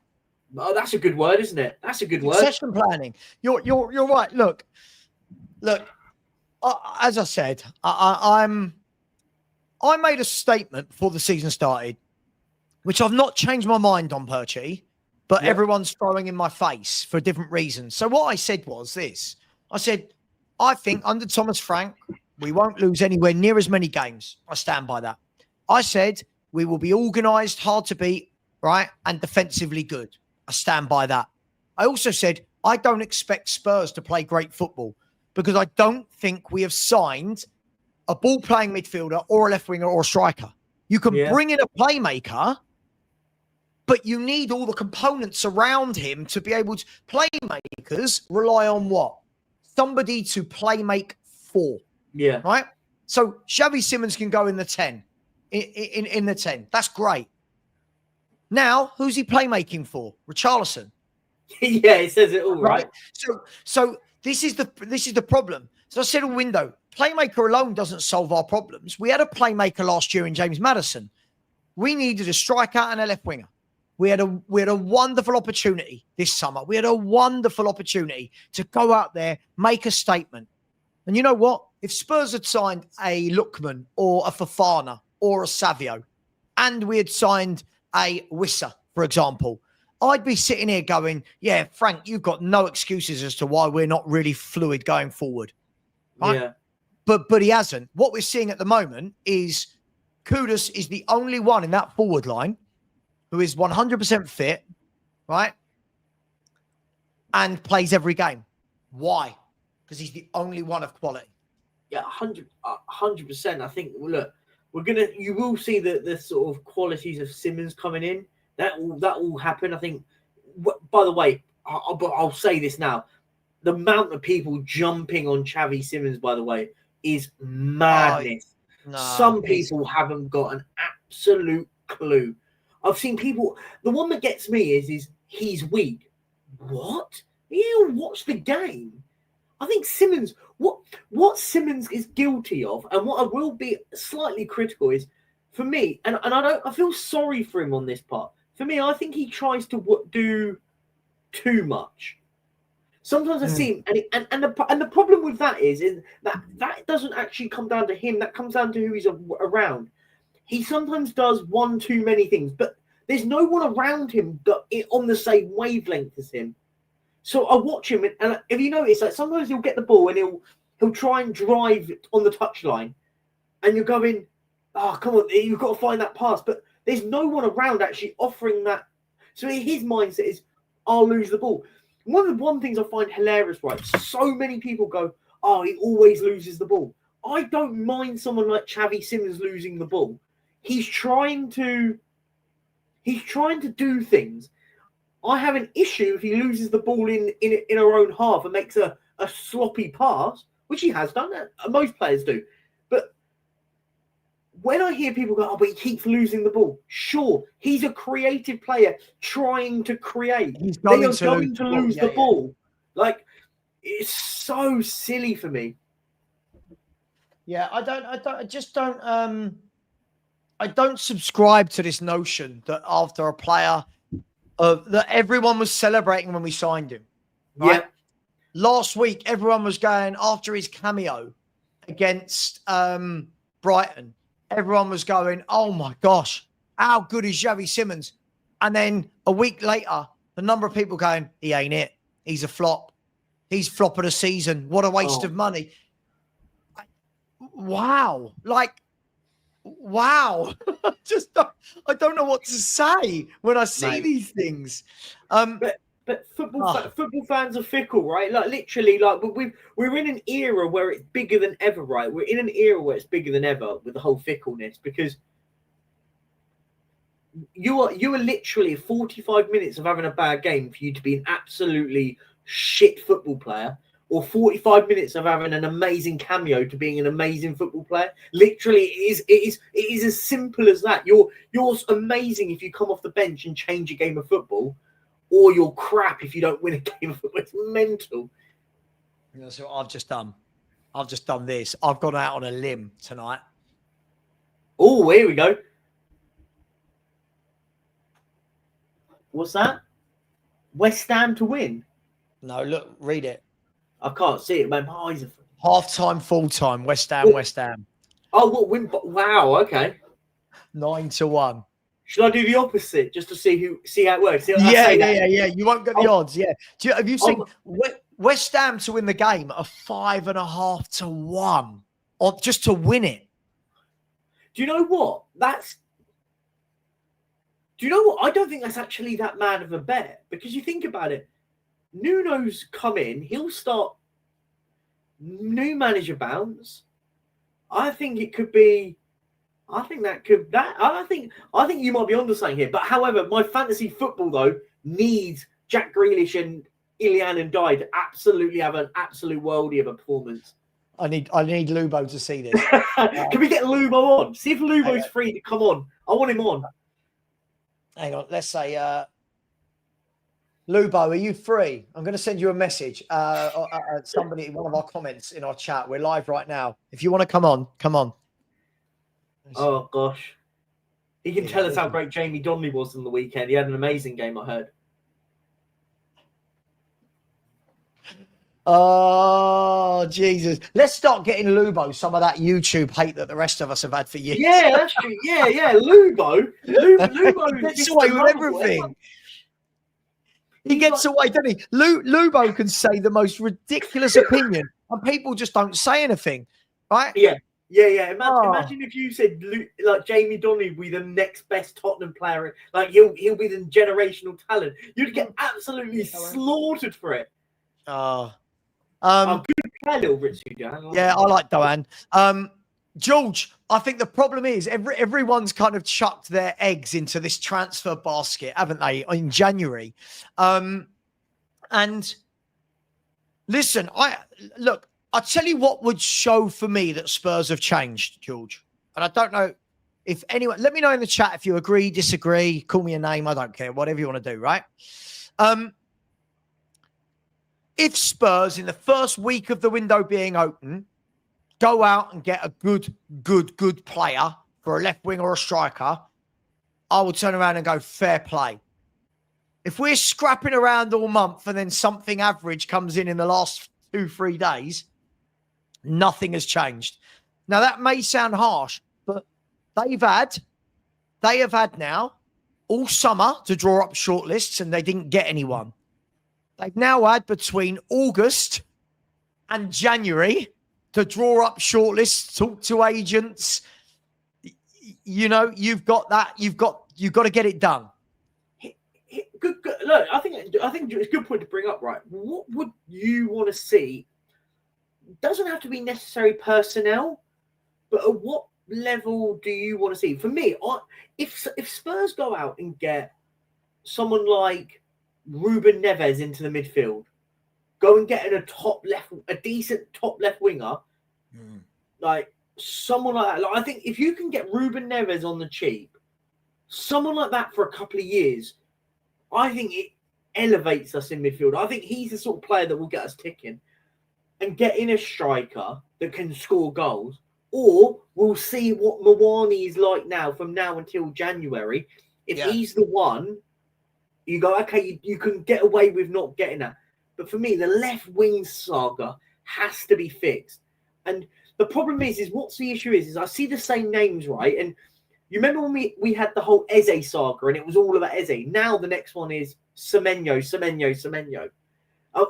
S2: Oh, that's a good word, isn't it? That's a good word.
S1: Succession planning. You're right. Look. As I said, I made a statement before the season started, which I've not changed my mind on, Perchie, but everyone's throwing in my face for different reasons. So what I said was this. I said, I think under Thomas Frank, we won't lose anywhere near as many games. I stand by that. I said, we will be organised, hard to beat, right, and defensively good. I stand by that. I also said, I don't expect Spurs to play great football, because I don't think we have signed a ball-playing midfielder or a left winger or a striker. You can bring in a playmaker, but you need all the components around him to be able to... Playmakers rely on what? Somebody to playmake for.
S2: Yeah.
S1: Right? So Xavi Simons can go in the 10. In the 10. That's great. Now, who's he playmaking for? Richarlison.
S2: Yeah, it says it all, right?
S1: So this is the problem. So I said a window. Playmaker alone doesn't solve our problems. We had a playmaker last year in James Maddison. We needed a striker and a left winger. We had a wonderful opportunity this summer. We had a wonderful opportunity to go out there, make a statement. And you know what? If Spurs had signed a Lookman or a Fofana or a Savio, and we had signed a Wissa, for example, I'd be sitting here going, yeah, Frank, you've got no excuses as to why we're not really fluid going forward. Right?
S2: Yeah.
S1: But he hasn't. What we're seeing at the moment is Kudus is the only one in that forward line who is 100% fit, right? And plays every game. Why? Because he's the only one of quality.
S2: Yeah, 100%. I think, look, you will see the sort of qualities of Simmons coming in. That will happen. I think, by the way, I'll say this now. The amount of people jumping on Xavi Simmons, by the way, is madness. Some people haven't got an absolute clue. I've seen people, the one that gets me is he's weak. What? You watch the game. I think Simmons, what Simmons is guilty of, and what I will be slightly critical is, for me, and I feel sorry for him on this part. For me, I think he tries to do too much. Sometimes I see him, and the problem with that is that doesn't actually come down to him. That comes down to who he's around. He sometimes does one too many things, but there's no one around him that on the same wavelength as him. So I watch him, and if you notice, like sometimes he'll get the ball and he'll try and drive on the touchline, and you're going, oh, come on, you've got to find that pass. But there's no one around actually offering that. So his mindset is, I'll lose the ball. One of the things I find hilarious, right? So many people go, oh, he always loses the ball. I don't mind someone like Xavi Simmons losing the ball. He's trying to do things. I have an issue if he loses the ball in our own half and makes a sloppy pass, which he has done. Most players do. But when I hear people go, oh, but he keeps losing the ball. Sure, he's a creative player trying to create. They are going to lose the ball. Like, it's so silly for me.
S1: Yeah, I don't subscribe to this notion that after a player that everyone was celebrating when we signed him. Right? Yeah. Last week, everyone was going after his cameo against Brighton. Everyone was going, oh my gosh, how good is Xavi Simmons? And then a week later, the number of people going, he ain't it. He's a flop. He's flop of the season. What a waste of money. Wow. Like, wow. I don't know what to say when I see these things.
S2: But football fans are fickle, right? Like literally, like we're in an era where it's bigger than ever, right? We're in an era where it's bigger than ever with the whole fickleness, because you are literally 45 minutes of having a bad game for you to be an absolutely shit football player, or 45 minutes of having an amazing cameo to being an amazing football player. Literally, it is as simple as that. You're amazing if you come off the bench and change a game of football, or you're crap if you don't win a game of football. It's mental.
S1: You know, so I've just done this. I've gone out on a limb tonight.
S2: Oh, here we go. What's that? West Ham to win?
S1: No, look, read it.
S2: I can't see it. My eyes are...
S1: Half-time, full-time, West Ham, West Ham.
S2: Oh, what win? Wow, okay.
S1: 9-1.
S2: Should I do the opposite just to see how it works?
S1: Yeah. You won't get the odds. Yeah. Have you seen West Ham to win the game at 5.5 to 1, or just to win it?
S2: Do you know what? Do you know what? I don't think that's actually that mad of a bet, because you think about it. Nuno's come in. He'll start. New manager bounce. I think it could be. I think you might be onto something here. But however, my fantasy football though needs Jack Grealish and Ilian Ndiaye to absolutely have an absolute worldie of a performance.
S1: I need Lubo to see this.
S2: Can we get Lubo on? See if Lubo's free to come on. I want him on.
S1: Hang on. Let's say, Lubo, are you free? I'm going to send you a message. Somebody, one of our comments in our chat. We're live right now. If you want to come on, come on.
S2: Oh, gosh. He can tell us how great Jamie Donnelly was on the weekend. He had an amazing game, I heard.
S1: Oh, Jesus. Let's start getting Lubo some of that YouTube hate that the rest of us have had for years.
S2: Yeah, that's true. Yeah. Lubo. Lubo
S1: gets away with everything. He gets away, doesn't he? Lubo can say the most ridiculous opinion, and people just don't say anything, right?
S2: Yeah. Imagine if you said like Jamie Donnelly will be the next best Tottenham player, like he'll be the generational talent. You'd get absolutely slaughtered for it. Good player, little Richie.
S1: Yeah, I like Doan. George, I think the problem is everyone's kind of chucked their eggs into this transfer basket, haven't they, in January? And listen, I'll tell you what would show for me that Spurs have changed, George. And I don't know if anyone, let me know in the chat if you agree, disagree, call me a name, I don't care, whatever you want to do, right? If Spurs, in the first week of the window being open, go out and get a good player for a left wing or a striker, I will turn around and go, fair play. If we're scrapping around all month and then something average comes in the last 2-3 days, nothing has changed. Now, that may sound harsh, but they have had now all summer to draw up shortlists and they didn't get anyone. They've now had between August and January to draw up shortlists, talk to agents. You know, you've got that. You've got to get it done.
S2: Good. Look, I think it's a good point to bring up. Right, what would you want to see? Doesn't have to be necessary personnel, but at what level do you want to see? For me, if Spurs go out and get someone like Ruben Neves into the midfield, go and get a decent top left winger, like someone like that. Like, I think if you can get Ruben Neves on the cheap, someone like that for a couple of years, I think it elevates us in midfield. I think he's the sort of player that will get us ticking. And get in a striker that can score goals, or we'll see what Mawani is like now from now until January. If he's the one, you go, okay, you can get away with not getting that. But for me, the left wing saga has to be fixed. And the problem is what's the issue is I see the same names, right? And you remember when we had the whole Eze saga and it was all about Eze. Now the next one is Semenyo.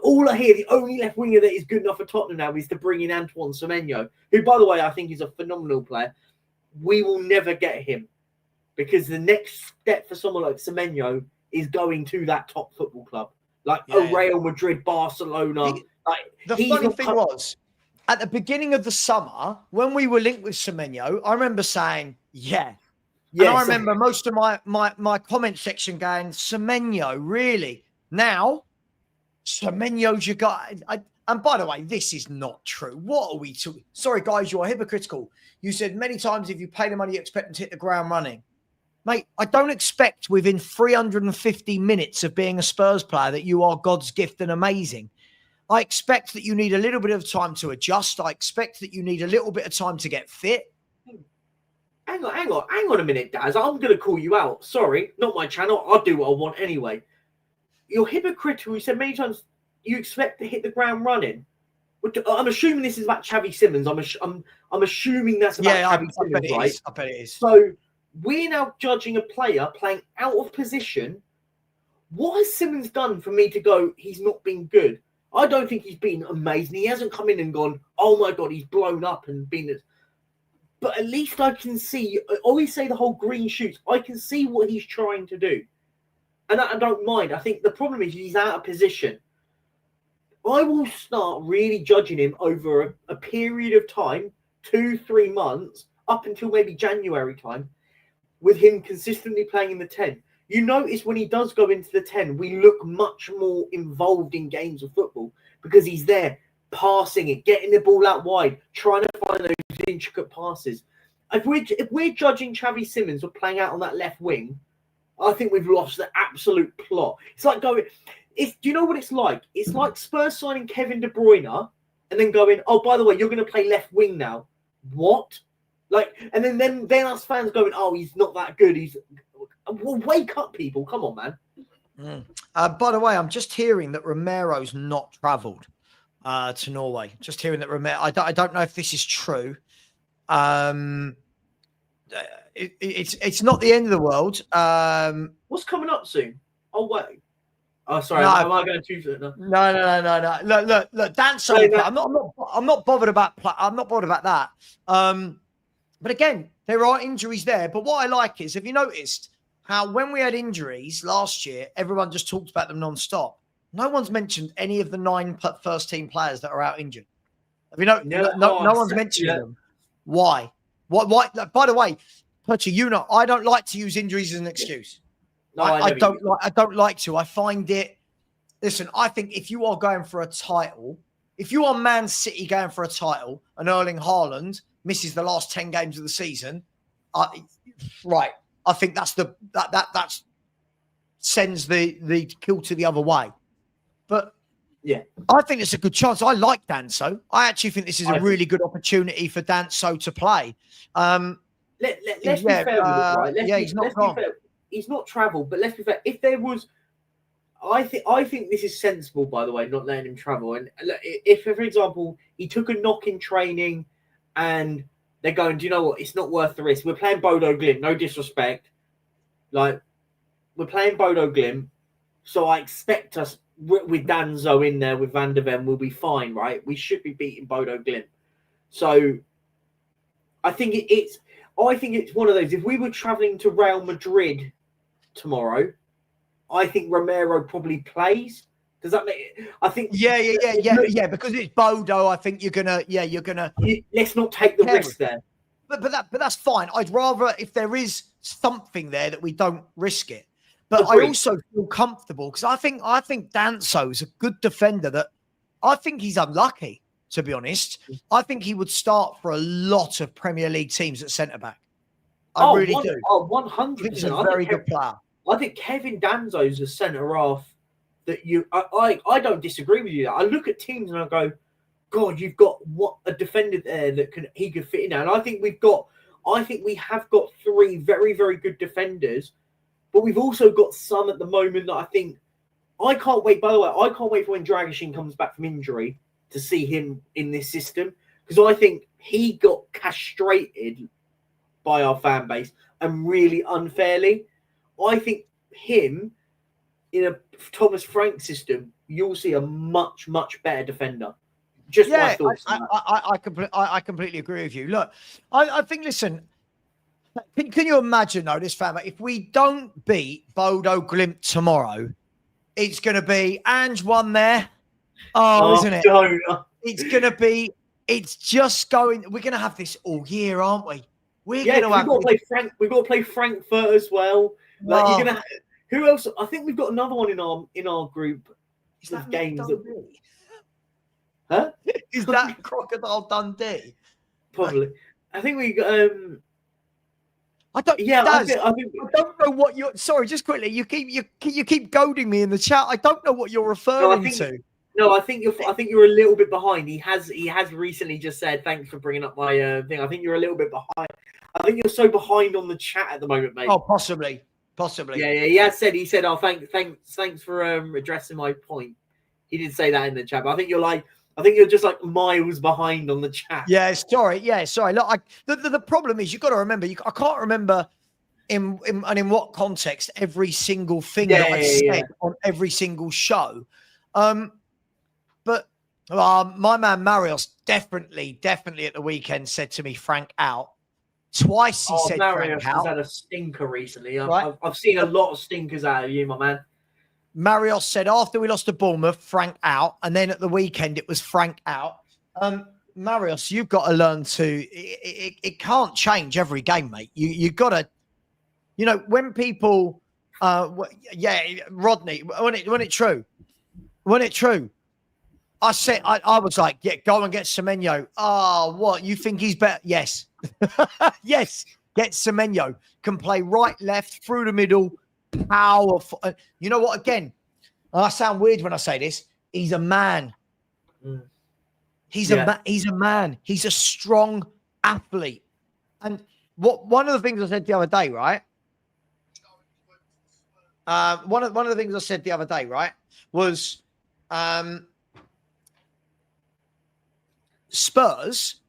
S2: All I hear, the only left winger that is good enough for Tottenham now is to bring in Antoine Semenyo, who, by the way, I think is a phenomenal player. We will never get him because the next step for someone like Semenyo is going to that top football club, like Real Madrid, Barcelona.
S1: The funny thing was, at the beginning of the summer, when we were linked with Semenyo, I remember saying, and I remember most of my comment section going, Semenyo, really? Now, Semenyo's your guy. And by the way, this is not true. What are we talking? Sorry, guys, you're hypocritical. You said many times if you pay the money, you expect them to hit the ground running. Mate, I don't expect within 350 minutes of being a Spurs player that you are God's gift and amazing. I expect that you need a little bit of time to adjust. I expect that you need a little bit of time to get fit.
S2: Hang on a minute, Daz. I'm going to call you out. Sorry, not my channel. I'll do what I want anyway. You're hypocritical. You said many times you expect to hit the ground running. I'm assuming this is about Xavi Simons. I'm assuming that's about Xavi Simons, right?
S1: I bet it is.
S2: So we're now judging a player playing out of position. What has Simons done for me to go, he's not been good? I don't think he's been amazing. He hasn't come in and gone, oh my God, he's blown up and been... But at least I can see, I always say the whole green shoots, I can see what he's trying to do. And I don't mind. I think the problem is he's out of position. I will start really judging him over a period of time, 2-3 months, up until maybe January time, with him consistently playing in the 10. You notice when he does go into the 10, we look much more involved in games of football because he's there, passing it, getting the ball out wide, trying to find those intricate passes. If we're judging Xavi Simons for playing out on that left wing, I think we've lost the absolute plot. It's like going... do you know what it's like? It's like Spurs signing Kevin De Bruyne and then going, oh, by the way, you're going to play left wing now. What? Like, and then us fans going, oh, he's not that good. Well, wake up, people. Come on, man.
S1: By the way, I'm just hearing that Romero's not travelled to Norway. Just hearing that Romero. I don't know if this is true. It's not the end of the world.
S2: What's coming up soon? Oh, wait. Oh, sorry.
S1: No.
S2: Am I going too? No.
S1: No. Look. Danso will play. I'm not bothered about. I'm not bothered about that. But again, there are injuries there. But what I like is, have you noticed how when we had injuries last year, everyone just talked about them non-stop. No one's mentioned any of the 9 first team players that are out injured. Have you no one's mentioning them. Why? Why? By the way, Perchie, I don't like to use injuries as an excuse.
S2: No,
S1: I don't like to. I find it. Listen, I think if you are going for a title, if you are Man City going for a title, and Erling Haaland misses the last 10 games of the season, right? I think that sends the kill to the other way. But
S2: yeah,
S1: I think it's a good chance. I like Danso. I actually think this is a really good opportunity for Danso to play.
S2: Let's be fair with it, right?
S1: He's not gone.
S2: He's not travelled, but let's be fair. If there was, I think this is sensible, by the way, not letting him travel. And if, for example, he took a knock in training, and they're going, do you know what? It's not worth the risk. We're playing Bodo Glimt. No disrespect, like we're playing Bodo Glimt, so I expect us with Danso in there with Van der Ven, we'll be fine, right? We should be beating Bodo Glimt. So I think it's one of those. If we were travelling to Real Madrid tomorrow, I think Romero probably plays. Does that make? I think.
S1: Yeah. Because it's Bodo, I think you're gonna.
S2: Let's not take the risk there.
S1: But that's fine. I'd rather if there is something there that we don't risk it. But Agreed. I also feel comfortable because I think Danso is a good defender. That I think he's unlucky. To be honest, I think he would start for a lot of Premier League teams at centre back. I really do.
S2: 100%.
S1: He's a very good player.
S2: I think Kevin Danso is a centre half that I don't disagree with you. I look at teams and I go, God, you've got a defender there that he could fit in there. And I think we have got 3 very, very good defenders, but we've also got some at the moment that I think I can't wait. By the way, I can't wait for when Dragishin comes back from injury to see him in this system, because I think he got castrated by our fan base and really unfairly. I think him in a Thomas Frank system, you'll see a much, much better defender. Just my thoughts.
S1: I completely agree with you. Look, I think, listen, can you imagine, though, this fan base, if we don't beat Bodo Glimt tomorrow, it's going to be Ange won there. Oh, isn't it? It's going to be, it's just going, we're going to have this all year, aren't we?
S2: We've got to play Frank. We've got to play Frankfurt as well. Like you're gonna. Who else? I think we've got another one in our group.
S1: Is that
S2: games?
S1: Huh? Is that Crocodile Dundee?
S2: Probably. I think we got.
S1: I don't.
S2: Yeah,
S1: Daz,
S2: I
S1: don't know what you're. Sorry, just quickly. You keep goading me in the chat. I don't know what you're referring to.
S2: No, I think you're a little bit behind. He has recently just said thanks for bringing up my thing. I think you're a little bit behind. I think you're so behind on the chat at the moment, mate.
S1: Oh, possibly.
S2: Yeah. He said, oh, thanks for addressing my point. He did say that in the chat. But I think you're just like miles behind on the chat.
S1: Yeah, sorry. Look, the problem is you've got to remember. I can't remember in what context every single thing that I said on every single show. But my man Marios definitely at the weekend said to me, Frank out. Twice he said
S2: Marios
S1: Frank out.
S2: Has had a stinker recently. I've seen a lot of stinkers out of you, my man.
S1: Marios said after we lost to Bournemouth, Frank out. And then at the weekend, it was Frank out. Marios, you've got to learn to, it can't change every game, mate. You got to, when people, Rodney, when it true, I said, I was like, go and get Semenyo. Oh, what? You think he's better? Yes. Yes. Get Semenyo. Can play right, left, through the middle, powerful. You know what? Again, I sound weird when I say this. He's a man. He's a man. He's a strong athlete. And one of the things I said the other day, right? One of the things I said the other day, right, was Spurs,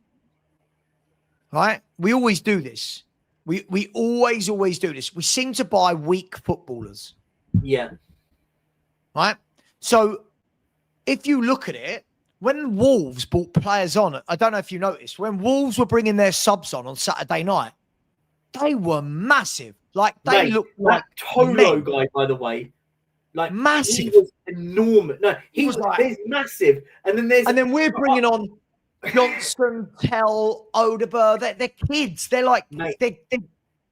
S1: right? We always do this. We always do this. We seem to buy weak footballers.
S2: Yeah.
S1: right? So if you look at it, when Wolves brought players on, I don't know if you noticed, when Wolves were bringing their subs on Saturday night, they were massive. Like, they
S2: Mate,
S1: looked like
S2: Tolo
S1: men.
S2: guy, by the way, like,
S1: Massive.
S2: he was enormous. No,
S1: He was like,
S2: there's massive. And then
S1: we're bringing on Johnson, Tell, Odobert. They're kids. They're like,
S2: mate,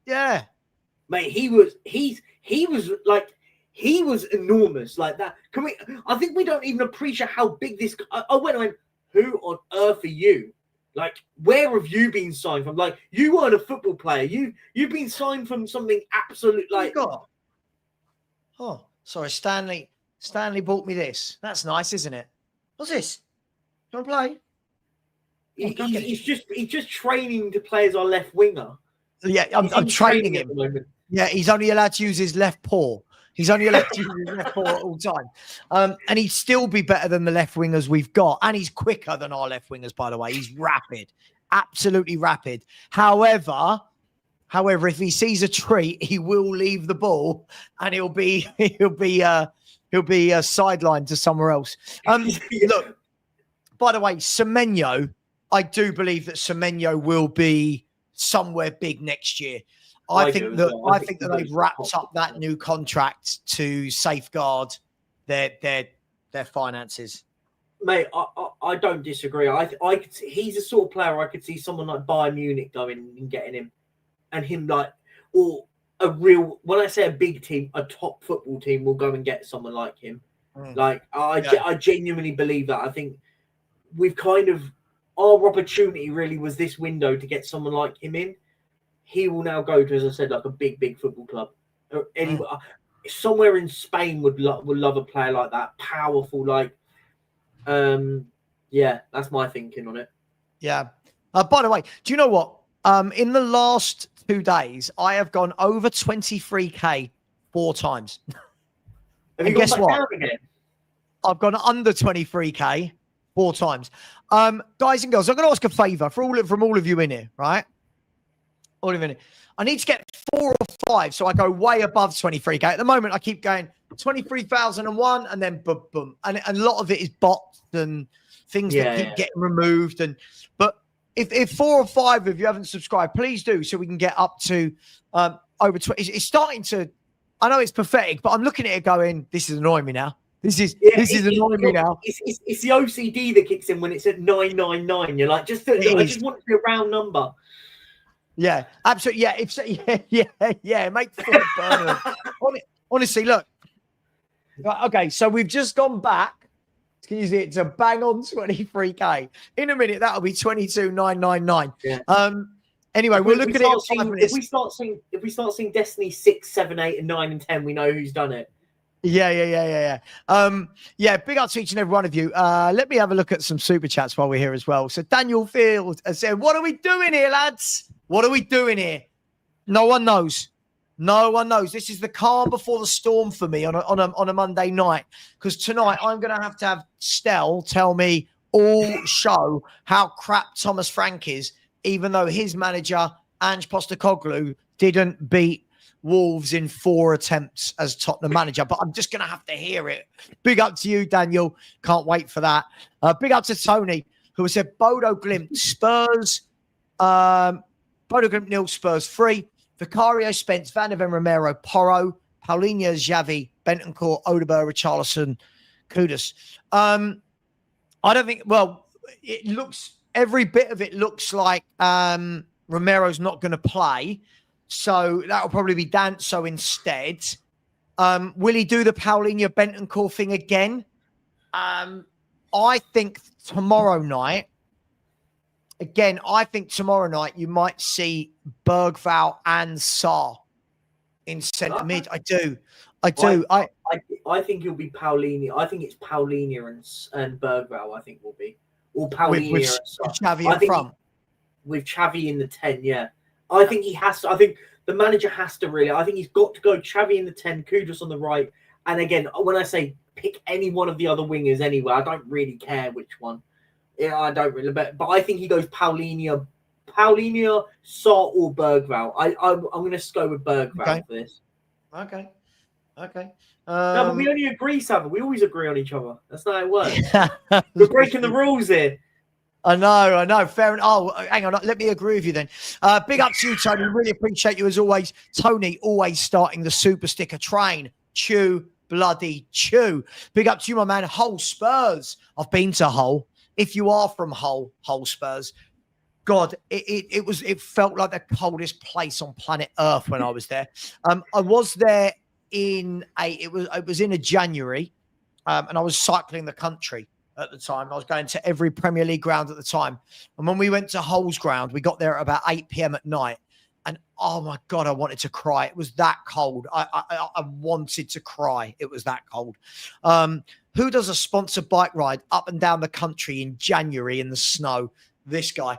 S1: yeah.
S2: Mate, he was enormous like that. I think we don't even appreciate how big this. I went, who on earth are you? Like, where have you been signed from? Like, you weren't a football player. You've been signed from something absolute like.
S1: Oh, sorry, Stanley. Stanley bought me this. That's nice, isn't it? What's this? Do you want to play?
S2: He's just training to play as our left winger.
S1: Yeah, I'm training him.
S2: At the moment.
S1: Yeah, he's only allowed to use his left paw. He's only allowed to use his left paw at all time. And he'd still be better than the left wingers we've got. And he's quicker than our left wingers, by the way. He's rapid, absolutely rapid. However, if he sees a treat, he will leave the ball and he'll be sidelined to somewhere else. Look, by the way, Semenyo, I do believe that Semenyo will be somewhere big next year. I think that they've wrapped up that new contract to safeguard their finances.
S2: Mate, I don't disagree. I could see, he's a sort of player I could see someone like Bayern Munich going and getting him, and him like, or a real. When I say a big team, a top football team will go and get someone like him. Like I genuinely believe that. I think we've kind of, our opportunity really was this window to get someone like him in. He will now go to, as I said, like a big football club. Anywhere, somewhere in Spain would love a player like that, powerful. Like, yeah, that's my thinking on it.
S1: Yeah. By the way, do you know what? In the last 2 days, I have gone over 23k 4 times.
S2: Have you gone back down again?
S1: I've gone under 23k 4 times. Guys and girls, I'm going to ask a favour from all of you in here, right? I need to get 4 or 5, so I go way above 23k. At the moment, I keep going 23,001, and then boom, boom, and a lot of it is bots and things that keep getting removed. But if 4 or 5 of you haven't subscribed, please do, so we can get up to over 20. It's starting to. I know it's pathetic, but I'm looking at it going, this is annoying me now. This is annoying me now.
S2: It's the OCD that kicks in when it's at 999. You're like, I just want it to be a round number.
S1: Yeah, absolutely. Yeah. Make the burner. Honestly, look. Okay, so we've just gone back. Can you see it? To bang on 23k. In a minute, that'll be 22,999. Yeah. Anyway, we'll look at it.
S2: If we start seeing Destiny 6, 7, 8, and 9 and 10, we know who's done it.
S1: Yeah. Big up to each and every one of you. Let me have a look at some super chats while we're here as well. So Daniel Field said, "What are we doing here, lads? What are we doing here?" No one knows. No one knows. This is the calm before the storm for me on a Monday night, because tonight I'm going to have Stell tell me all show how crap Thomas Frank is, even though his manager Angepostecoglou didn't beat Wolves in 4 attempts as Tottenham manager. But I'm just going to have to hear it. Big up to you, Daniel. Can't wait for that. Big up to Tony, who said Bodo Glimt Spurs. Bodo Glimt 0, Spurs 3. Vicario, Spence, Van der Ven, Romero, Porro, Paulinho, Xavi, Bentancur, Odobert, Richarlison, Kudus. I don't think, well, it looks, every bit of it looks like Romero's not going to play. So that'll probably be Danso instead. Will he do the Paulinho, Bentancur thing again? I think tomorrow night, you might see Bergvall and Sarr in centre mid. I do. I
S2: think it'll be Paulinho. I think it's Paulinho and Bergvall. I think will be, or Paulinho
S1: with
S2: and Sarr.
S1: Xavi in front.
S2: With Xavi in the 10. Yeah, I think he has to. I think the manager has to really. I think he's got to go Xavi in the 10, Kudus on the right. And again, when I say pick any one of the other wingers anywhere, I don't really care which one. Yeah, I don't really, but I think he goes Paulinho, Sarr, or Bergvall. I'm going to go with Bergvall for this.
S1: Okay. Okay.
S2: No, but we only agree, Savva. We always agree on each other. That's not how it works. We're breaking the rules here.
S1: I know. Fair enough. Oh, hang on. Let me agree with you then. Big up to you, Tony. Really appreciate you as always. Tony, always starting the super sticker train. Chew, bloody chew. Big up to you, my man. Hull Spurs. I've been to Hull. If you are from Hull Spurs, God, it felt like the coldest place on planet Earth when I was there. I was there it was in a January, and I was cycling the country at the time. I was going to every Premier League ground at the time. And when we went to Hull's ground, we got there at about 8 p.m. at night. And oh my God, I wanted to cry. It was that cold. I wanted to cry. It was that cold. Who does a sponsored bike ride up and down the country in January in the snow? This guy.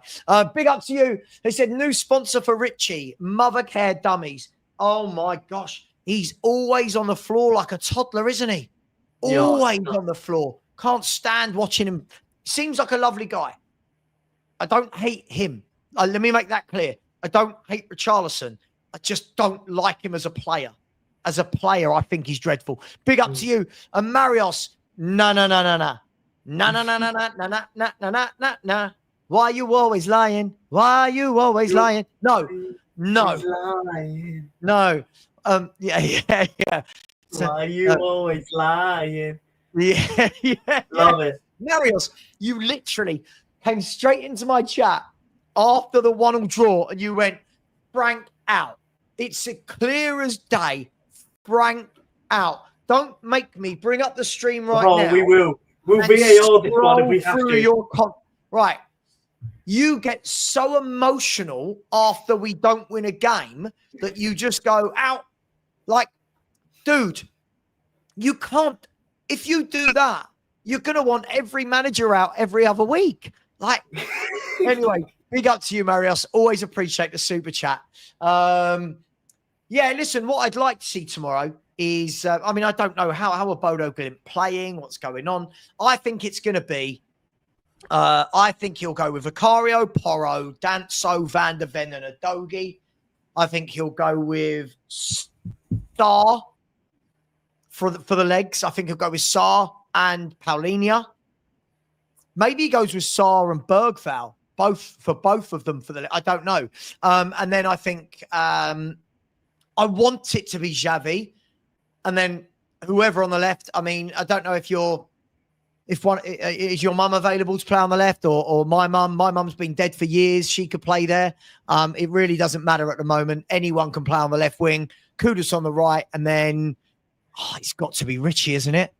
S1: Big up to you. They said new sponsor for Richie, Mother Care Dummies. Oh my gosh. He's always on the floor like a toddler, isn't he? Always on the floor. Can't stand watching him. Seems like a lovely guy. I don't hate him. Let me make that clear. I don't hate Richarlison. I just don't like him as a player. As a player, I think he's dreadful. Big up to you. And Marios, no. No. Why are you always lying? Why are you always lying? No. Yeah.
S2: Why are you always lying?
S1: Yeah.
S2: Love it.
S1: Marios, you literally came straight into my chat after the 1-1 draw and you went, Frank out. It's clear as day. Frank out. Don't make me bring up the stream right now.
S2: We will. We'll VAR this one if we have to.
S1: Right. You get so emotional after we don't win a game that you just go out. Like, dude, you can't. If you do that, you're going to want every manager out every other week. Like, anyway, big up to you, Marios. Always appreciate the super chat. Yeah, listen, what I'd like to see tomorrow is, I don't know how are Bodo Glimt playing, what's going on. I think it's going to be, I think he'll go with Vicario, Porro, Danso, Van der Ven, and Adogi. I think he'll go with Star for the legs. I think he'll go with Sarr and Paulinho. Maybe he goes with Sarr and Bergval, both of them for the. I don't know. And then I think I want it to be Xavi, and then whoever on the left. I mean, I don't know if is your mum available to play on the left or my mum. My mum's been dead for years. She could play there. It really doesn't matter at the moment. Anyone can play on the left wing. Kudus on the right, and then it's got to be Richie, isn't it?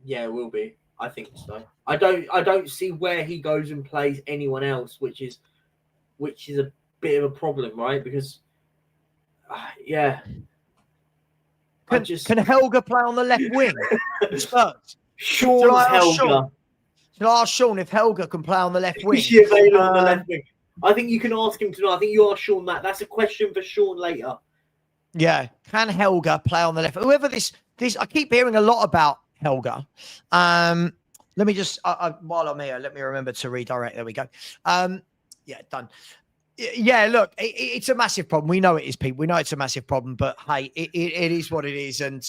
S2: Yeah, it will be. I think so. I don't see where he goes and plays anyone else, which is a bit of a problem, right? Because
S1: Can Helga play on the left wing? Spurs.
S2: Sean's Helga.
S1: Should I ask Sean if Helga can play on the left wing?
S2: Is she available on the left wing? I think you can ask him tonight. I think you ask Sean that. That's a question for Sean later.
S1: Yeah. Can Helga play on the left? Whoever this, I keep hearing a lot about Helga. Let me just, while I'm here, let me remember to redirect. There we go. Yeah, done. Yeah, look, it's a massive problem. We know it is, people. We know it's a massive problem, but hey, it is what it is, and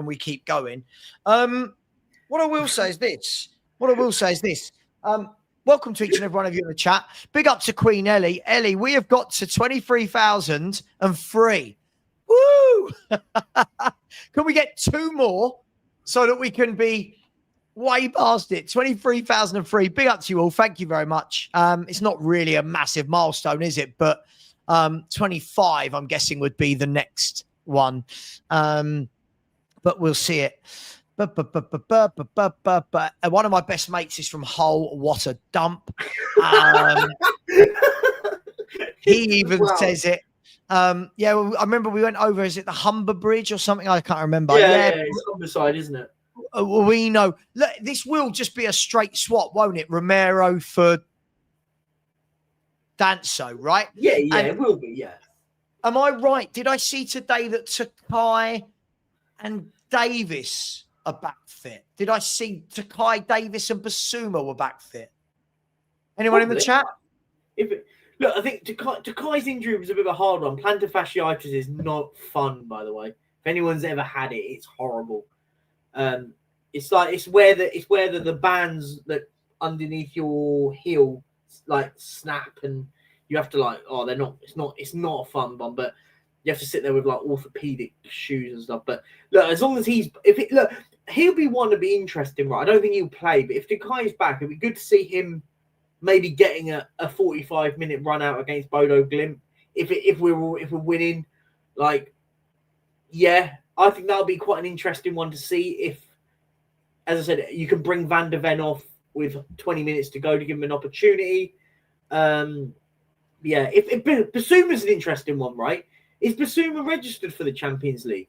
S1: we keep going. What I will say is this. Welcome to each and every one of you in the chat. Big up to Queen Ellie. Ellie, we have got to 23,003. Woo! Can we get 2 more so that we can be way past it? 23,003. Big up to you all. Thank you very much. It's not really a massive milestone, is it? But 25, I'm guessing, would be the next one. But we'll see it. But one of my best mates is from Hull. What a dump. He even says it. Yeah, well, I remember we went over, is it the Humber Bridge or something? I can't remember.
S2: Yeah, it's Humberside, isn't it?
S1: We know. Look, this will just be a straight swap, won't it? Romero for Danso, right?
S2: Yeah, it will be, yeah.
S1: Am I right? Did I see today that Takai and Davis are back fit? Did I see Takai, Davis and Basuma were back fit? Anyone in the chat?
S2: Look, I think Takai's injury was a bit of a hard one. Plantar fasciitis is not fun, by the way. If anyone's ever had it, it's horrible. It's where the bands that underneath your heel like snap, and you have to like, oh, they're not. It's not a fun one, but you have to sit there with like orthopedic shoes and stuff. But look, as long as he'll be one to be interesting, right? I don't think he'll play, but if Takai's back, it'd be good to see him maybe getting a 45-minute run out against Bodo Glimt. If we're winning, like, yeah, I think that'll be quite an interesting one to see. If, as I said, you can bring Van der Ven off with 20 minutes to go to give him an opportunity. Yeah, if Basuma's an interesting one, right? Is Basuma registered for the Champions League?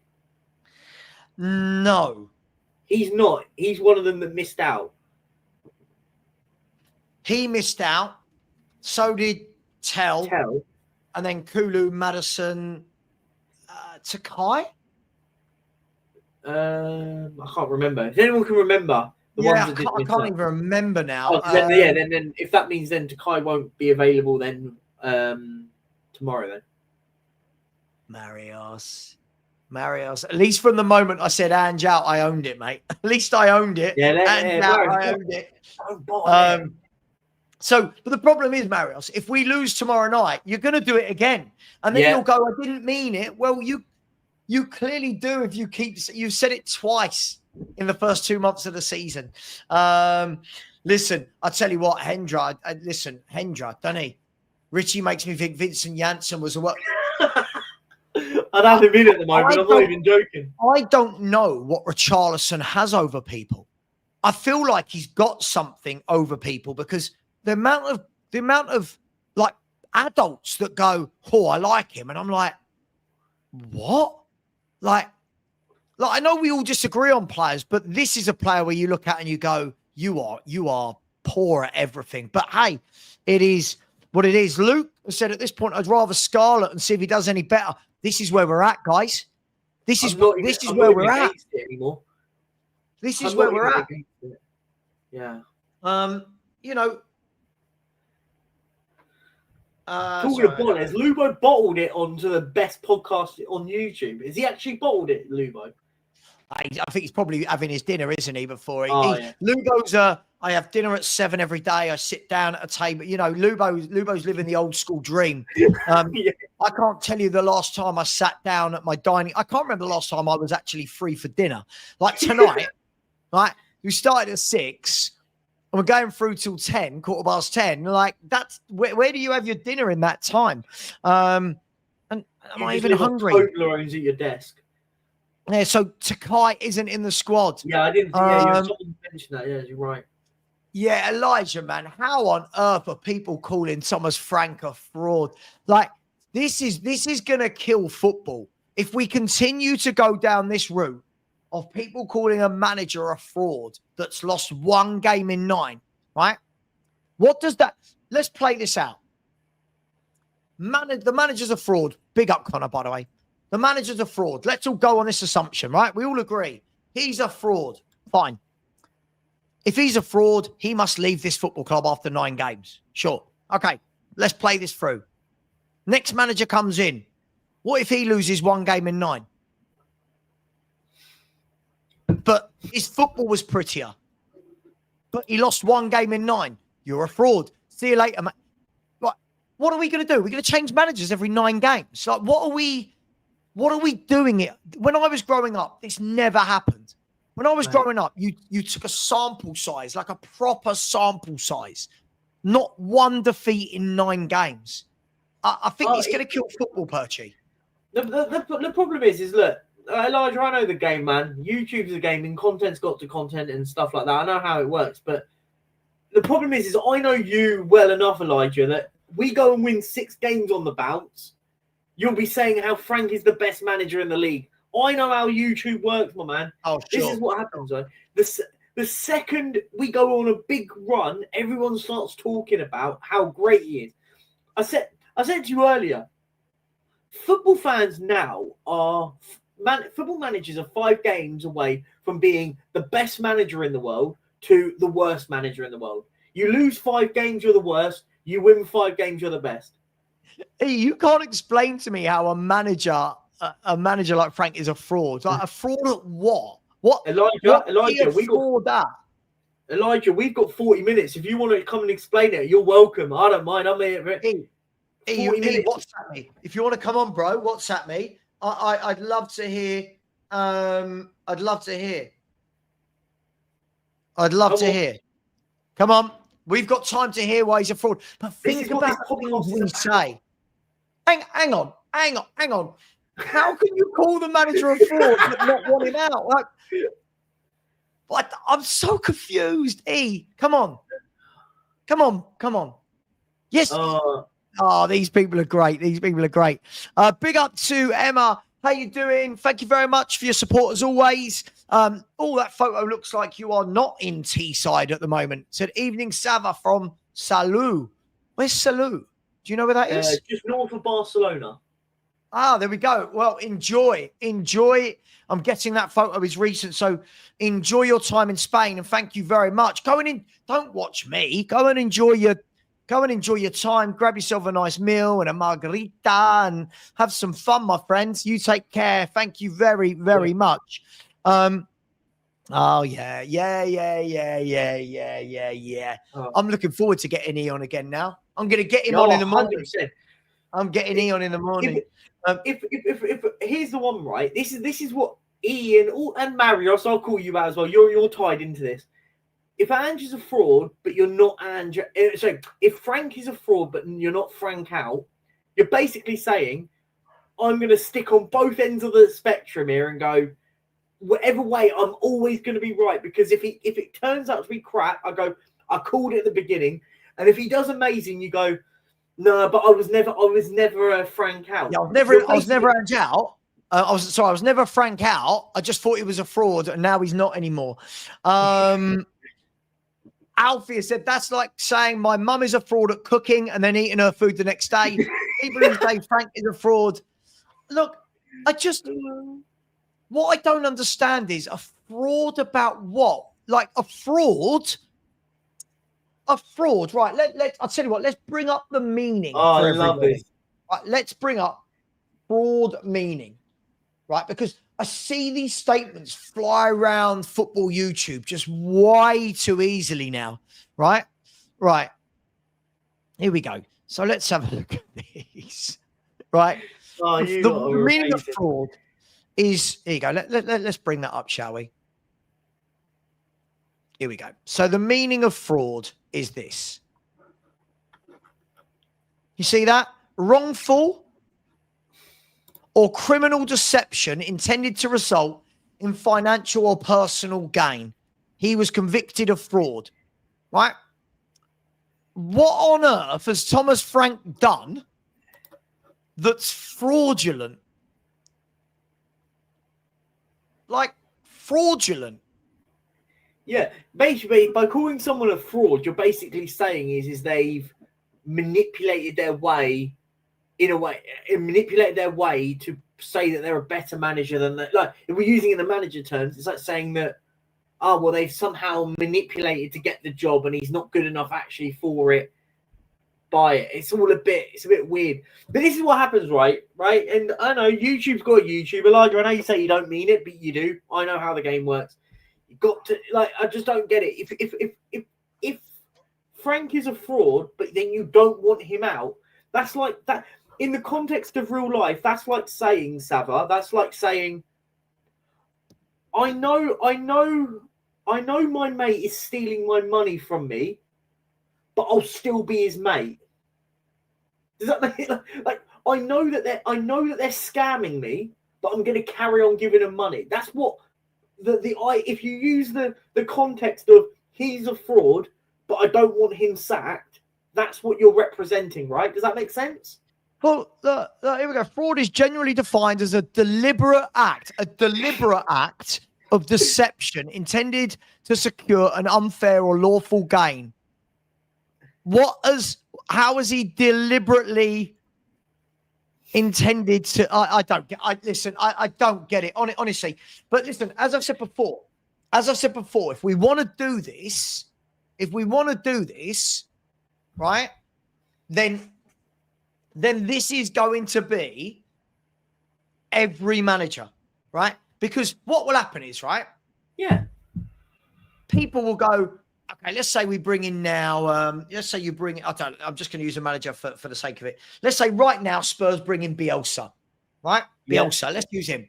S1: No.
S2: He's not. He's one of them that missed out.
S1: He missed out. So did Tell. And then Kulu, Madison, Takai?
S2: I can't remember. If anyone can remember the ones that
S1: I can't even remember now.
S2: Then if that means then Takai won't be available then tomorrow then.
S1: Marios. At least from the moment I said Ange out, I owned it, mate. At least I owned it. I owned it. So, but the problem is, Marios, if we lose tomorrow night, you're going to do it again. And then you'll go, I didn't mean it. Well, you clearly do if you've said it twice in the first 2 months of the season. Listen, I'll tell you what, Hendra, don't he? Richie makes me think Vincent Janssen was a what?
S2: I'd have him in at the moment. I'm not even joking.
S1: I don't know what Richarlison has over people. I feel like he's got something over people because the amount of like adults that go, oh, I like him. And I'm like, what? Like I know we all disagree on players, but this is a player where you look at and you go, you are poor at everything. But hey, it is what it is. Luke said at this point, I'd rather Scarlett and see if he does any better. This is where we're at, guys. This is where we're at. This is where we're at.
S2: Yeah.
S1: You know.
S2: Talking of bottlers, Lubo bottled it onto the best podcast on YouTube. Is he actually bottled it, Lubo?
S1: I think he's probably having his dinner, isn't he? Before
S2: yeah.
S1: Lubo's I have dinner at 7 every day. I sit down at a table. You know, Lubo's living the old school dream. I can't tell you the last time I sat down at my dining. I can't remember the last time I was actually free for dinner. Like tonight, right? We started at 6 and we're going through till 10, 10:15. Like that's where do you have your dinner in that time? And am I even hungry?
S2: Toblerones at your desk.
S1: Yeah, so Takai isn't in the squad.
S2: Yeah, I didn't. Yeah, you mentioned that. Yeah, you're right.
S1: Yeah, Elijah, man, how on earth are people calling Thomas Frank a fraud? Like, this is going to kill football. If we continue to go down this route of people calling a manager a fraud that's lost 1 game in 9, right? What does that... Let's play this out. The manager's a fraud. Big up, Connor, by the way. The manager's a fraud. Let's all go on this assumption, right? We all agree. He's a fraud. Fine. If he's a fraud, he must leave this football club after 9 games. Sure. Okay, let's play this through. Next manager comes in. What if he loses 1 game in 9? But his football was prettier. But he lost 1 game in 9. You're a fraud. See you later, mate. Like, what are we going to do? We're going to change managers every 9 games. Like, what are we doing it? When I was growing up, this never happened. When I was growing up, you took a sample size, like a proper sample size, not 1 defeat in 9 games. I think it's going to kill football, Perchie.
S2: The problem is look, Elijah, I know the game, man. YouTube's a game and content's got to content and stuff like that. I know how it works, but the problem is I know you well enough, Elijah, that we go and win 6 games on the bounce. You'll be saying how Frank is the best manager in the league. I know how YouTube works, my man. Oh, sure. This is what happens, though. The second we go on a big run, everyone starts talking about how great he is. I said to you earlier, football fans now football managers are 5 games away from being the best manager in the world to the worst manager in the world. You lose 5 games, you're the worst. You win 5 games, you're the best.
S1: Hey, you can't explain to me how a manager a manager like Frank is a fraud. Like a fraud at what? What?
S2: Elijah, we've got 40 minutes. If you want to come and explain it, you're welcome. I don't mind. I'm here. 40 minutes.
S1: WhatsApp me if you want to come on, bro. WhatsApp me. I'd love to hear. I'd love to hear. Come on. We've got time to hear why he's a fraud. But think about the things we say. Hang on. How can you call the manager a fraud but not want him out? Like, I'm so confused. Come on. Yes. These people are great. Big up to Emma. How you doing? Thank you very much for your support as always. That photo looks like you are not in Teesside at the moment. Said evening, Savva from Salou. Where's Salou? Do you know where that is?
S2: Just north of Barcelona.
S1: There we go. Well, enjoy. I'm guessing that photo is recent, so enjoy your time in Spain, and thank you very much. Don't watch me. Go and enjoy your time. Grab yourself a nice meal and a margarita and have some fun, my friends. You take care. Thank you very, very much. Yeah. Oh. I'm looking forward to getting Eon again now. I'm going to get him on in the morning. 100%. I'm getting Eon in the morning.
S2: If here's the one, right? This is what Ian and Mario, so I'll call you out as well. You're tied into this. If Ange is a fraud, but you're not Ange, so if Frank is a fraud, but you're not Frank out, you're basically saying, I'm going to stick on both ends of the spectrum here and go, whatever way, I'm always going to be right. Because if it turns out to be crap, I called it at the beginning. And if he does amazing, you go, no, but I was never a Frank out.
S1: Yeah, I was never Ange out. I was never Frank out. I just thought he was a fraud, and now he's not anymore. Alfie said that's like saying my mum is a fraud at cooking and then eating her food the next day. People who say Frank is a fraud. Look, what I don't understand is a fraud about what? Like a fraud. Right. I'll tell you what, let's bring up the meaning.
S2: I love this.
S1: Right, let's bring up fraud meaning. Right, because I see these statements fly around football YouTube just way too easily now. Right. Here we go. So let's have a look at these. Right. The meaning of fraud is, here you go. Let's bring that up, shall we? Here we go. So the meaning of fraud is this. You see that? Wrongful or criminal deception intended to result in financial or personal gain. He was convicted of fraud, right? What on earth has Thomas Frank done that's fraudulent? Like, fraudulent.
S2: Yeah, basically, by calling someone a fraud, you're basically saying is they've manipulated their way to say that they're a better manager than that. Like, if we're using it in the manager terms, it's like saying that, they've somehow manipulated to get the job and he's not good enough actually for it. By it. It's a bit weird. But this is what happens, right? And I know YouTube's got YouTube. Elijah, I know you say you don't mean it, but you do. I know how the game works. You got to, I just don't get it. If Frank is a fraud, but then you don't want him out, that's like that. In the context of real life, that's like saying, Savva, that's like saying, I know my mate is stealing my money from me, but I'll still be his mate. Does that make it like I know that they're scamming me, but I'm going to carry on giving them money? That's what if you use the context of he's a fraud, but I don't want him sacked, that's what you're representing, right? Does that make sense?
S1: Well, here we go. Fraud is generally defined as a deliberate act of deception intended to secure an unfair or lawful gain. How has he deliberately intended to? I don't get it. Honestly. But listen, as I've said before, if we want to do this, right, then this is going to be every manager, right? Because what will happen is, right?
S2: Yeah.
S1: People will go, okay, let's say we bring in now, let's say you bring, I'm just going to use a manager for the sake of it. Let's say right now Spurs bring in Bielsa, right? Bielsa, let's use him.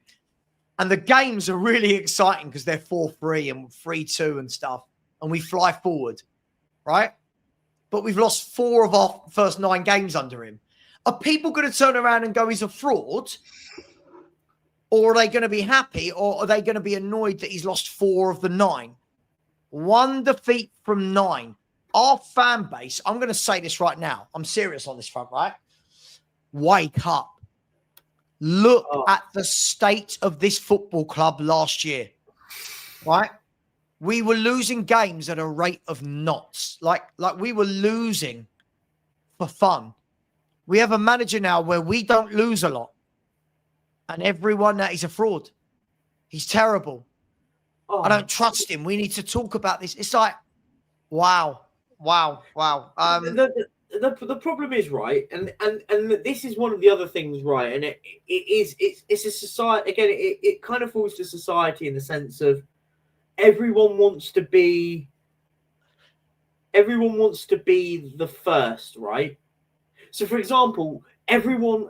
S1: And the games are really exciting because they're 4-3 and 3-2 and stuff. And we fly forward, right? But we've lost 4 of our first 9 games under him. Are people going to turn around and go, he's a fraud? Or are they going to be happy? Or are they going to be annoyed that he's lost 4 of the 9? 1 defeat from 9. Our fan base, I'm going to say this right now. I'm serious on this front, right? Wake up. Look at the state of this football club last year, right? We were losing games at a rate of knots. Like we were losing for fun. We have a manager now where we don't lose a lot. And everyone that he's a fraud. He's terrible. I don't trust him. We need to talk about this. It's like, wow.
S2: The problem is, right, and this is one of the other things, right, and it's a society, again, it kind of falls to society in the sense of everyone wants to be the first, right? So for example, everyone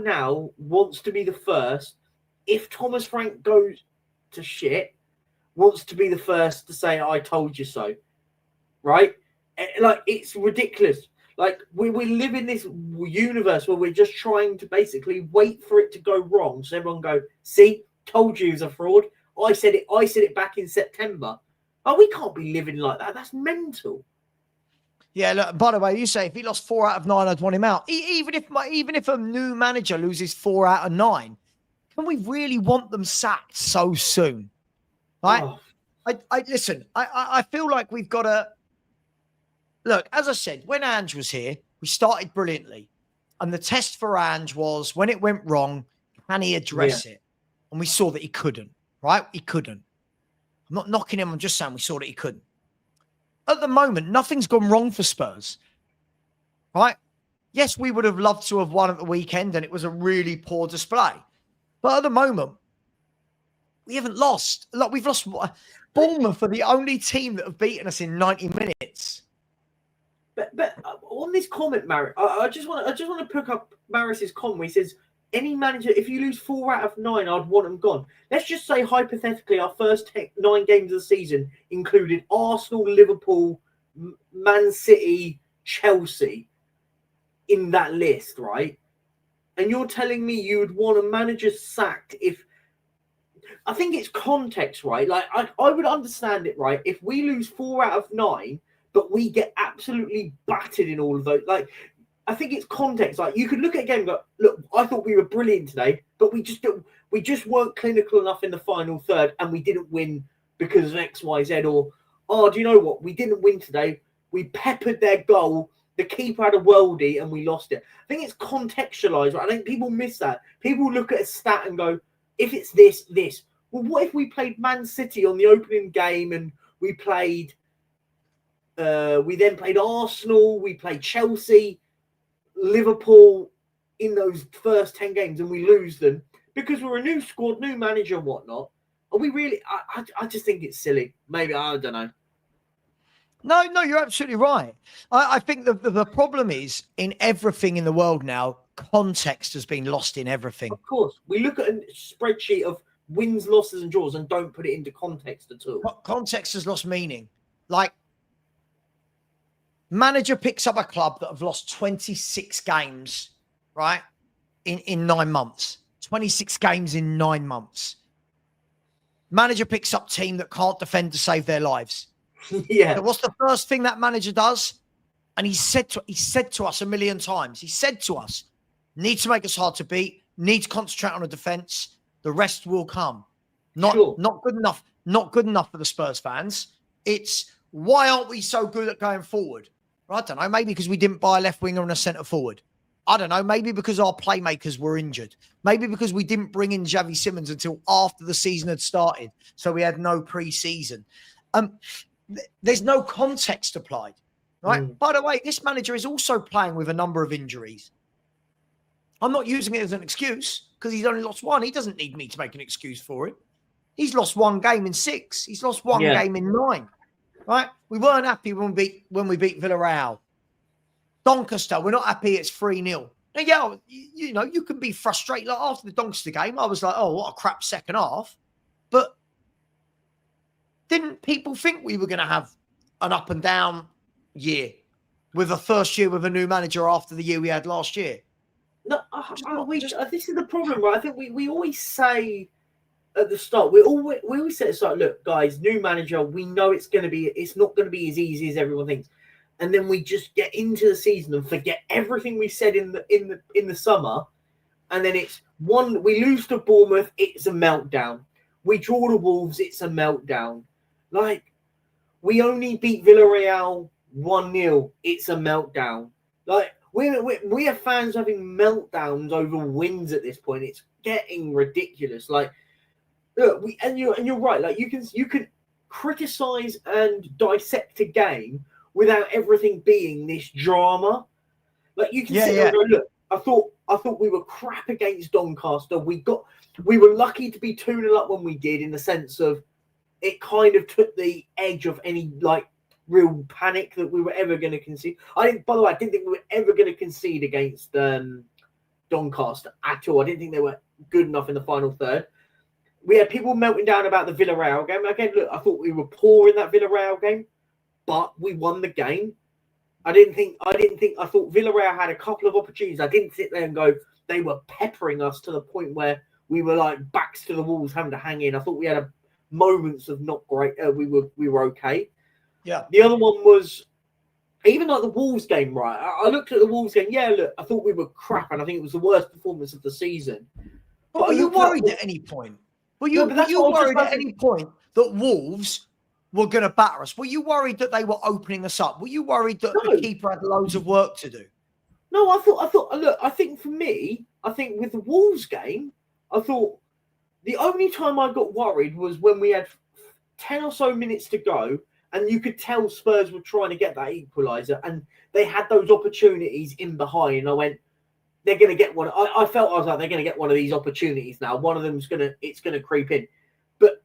S2: now wants to be the first. If Thomas Frank goes to shit, wants to be the first to say I told you so, right? Like, it's ridiculous. Like, we live in this universe where we're just trying to basically wait for it to go wrong, so everyone go, see, told you he was a fraud. I said it back in September. Oh, we can't be living like that. That's mental.
S1: Yeah, look, by the way, you say if he lost 4 out of 9, I'd want him out. Even if a new manager loses 4 out of 9, can we really want them sacked so soon? Right? Oh. I feel like we've got to look, as I said, when Ange was here, we started brilliantly. And the test for Ange was when it went wrong, can he address it? And we saw that he couldn't, right? He couldn't. I'm not knocking him. I'm just saying we saw that he couldn't. At the moment, nothing's gone wrong for Spurs, right? Yes, we would have loved to have won at the weekend and it was a really poor display. But at the moment, we haven't lost. Look, we've lost. Bournemouth are the only team that have beaten us in 90 minutes.
S2: But on this comment, Maris, I just want to pick up Maris's comment where he says, any manager, if you lose 4 out of 9, I'd want them gone. Let's just say, hypothetically, our first 9 games of the season included Arsenal, Liverpool, Man City, Chelsea in that list, right? And you're telling me you would want a manager sacked if... I think it's context, right? Like, I would understand it, right? If we lose 4 out of 9, but we get absolutely battered in all of those. Like, I think it's context. Like, you could look at a game and go, look, I thought we were brilliant today, but we just weren't clinical enough in the final third, and we didn't win because of X, Y, Z. Or, oh, do you know what? We didn't win today. We peppered their goal. The keeper had a worldie, and we lost it. I think it's contextualized, right? I think people miss that. People look at a stat and go, if it's this. Well, what if we played Man City on the opening game and we played... we then played Arsenal, we played Chelsea, Liverpool in those first 10 games, and we lose them because we're a new squad, new manager and whatnot. Are we really? I just think it's silly. Maybe, I don't know.
S1: No, you're absolutely right. I think the problem is in everything in the world now, context has been lost in everything.
S2: Of course. We look at a spreadsheet of wins, losses and draws and don't put it into context at all.
S1: Context has lost meaning. Like, manager picks up a club that have lost 26 games, right, in 9 months. 26 games in 9 months. Manager picks up team that can't defend to save their lives.
S2: Yeah.
S1: So what's the first thing that manager does? And he said to us a million times, he said to us, need to make us hard to beat, need to concentrate on the defense. The rest will come. Not good enough. Not good enough for the Spurs fans. It's why aren't we so good at going forward? I don't know. Maybe because we didn't buy a left winger and a centre forward. I don't know. Maybe because our playmakers were injured. Maybe because we didn't bring in Xavi Simons until after the season had started. So we had no pre-season. There's no context applied. Right? By the way, this manager is also playing with a number of injuries. I'm not using it as an excuse. because he's only lost one. He doesn't need me to make an excuse for it. He's lost one game in 6. He's lost one game in 9. Right? We weren't happy when we beat Villarreal. Doncaster, we're not happy it's 3-0. Now, yeah, you know, you can be frustrated. Like after the Doncaster game, I was like, oh, what a crap second half. But didn't people think we were going to have an up and down year with a first year with a new manager after the year we had last year?
S2: No, this is the problem, right? I think we always say at the start, we always say it's like, look, guys, new manager, we know it's not going to be as easy as everyone thinks. And then we just get into the season and forget everything we said in the summer. And then we lose to Bournemouth, it's a meltdown. We draw the Wolves, it's a meltdown. Like, we only beat Villarreal 1-0, it's a meltdown. Like, we are fans having meltdowns over wins at this point. It's getting ridiculous. Like, look, you're right. Like, you can criticize and dissect a game without everything being this drama. Like, you can sit there and go, look, I thought we were crap against Doncaster. We were lucky to be 2-0 up when we did, in the sense of it kind of took the edge of any like real panic that we were ever going to concede. By the way, I didn't think we were ever going to concede against Doncaster at all. I didn't think they were good enough in the final third. We had people melting down about the Villarreal game. Again, look, I thought we were poor in that Villarreal game, but we won the game. I thought Villarreal had a couple of opportunities. I didn't sit there and go, they were peppering us to the point where we were like backs to the walls having to hang in. I thought we had moments of not great. We were okay.
S1: Yeah.
S2: The other one was even like the Wolves game, right? I looked at the Wolves game. Yeah, look, I thought we were crap, and I think it was the worst performance of the season.
S1: But were you worried at any point? Were you worried at any point that Wolves were going to batter us? Were you worried that they were opening us up? Were you worried that the keeper had loads of work to do?
S2: No, I thought. Look, I think for me, with the Wolves game, I thought the only time I got worried was when we had 10 or so minutes to go, and you could tell Spurs were trying to get that equaliser, and they had those opportunities in behind. And I went, they're going to get one. I was like, they're going to get one of these opportunities now. One of them's going to creep in. But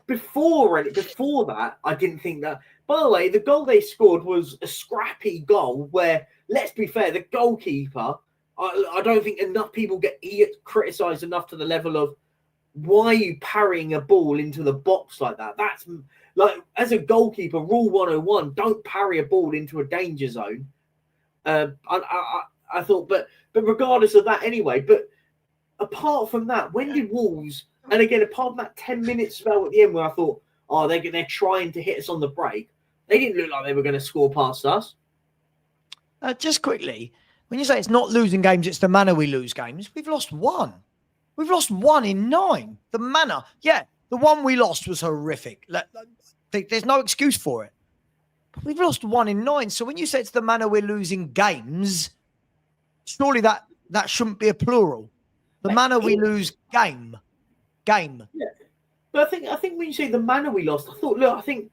S2: before that, I didn't think that. By the way, the goal they scored was a scrappy goal where, let's be fair, the goalkeeper, I don't think enough people get criticised enough to the level of, why are you parrying a ball into the box like that? That's like, as a goalkeeper, rule 101, don't parry a ball into a danger zone. I thought, but regardless of that anyway, but apart from that, when did Wolves, and again, apart from that 10-minute spell at the end where I thought, oh, they're trying to hit us on the break, they didn't look like they were going to score past us.
S1: Just quickly, when you say it's not losing games, it's the manner we lose games, we've lost one. We've lost 1 in 9. The manner, the one we lost was horrific. There's no excuse for it. But we've lost 1 in 9. So when you say it's the manner we're losing games, surely that shouldn't be a plural. The manner we lose game.
S2: Yeah, but I think when you say the manner we lost, I think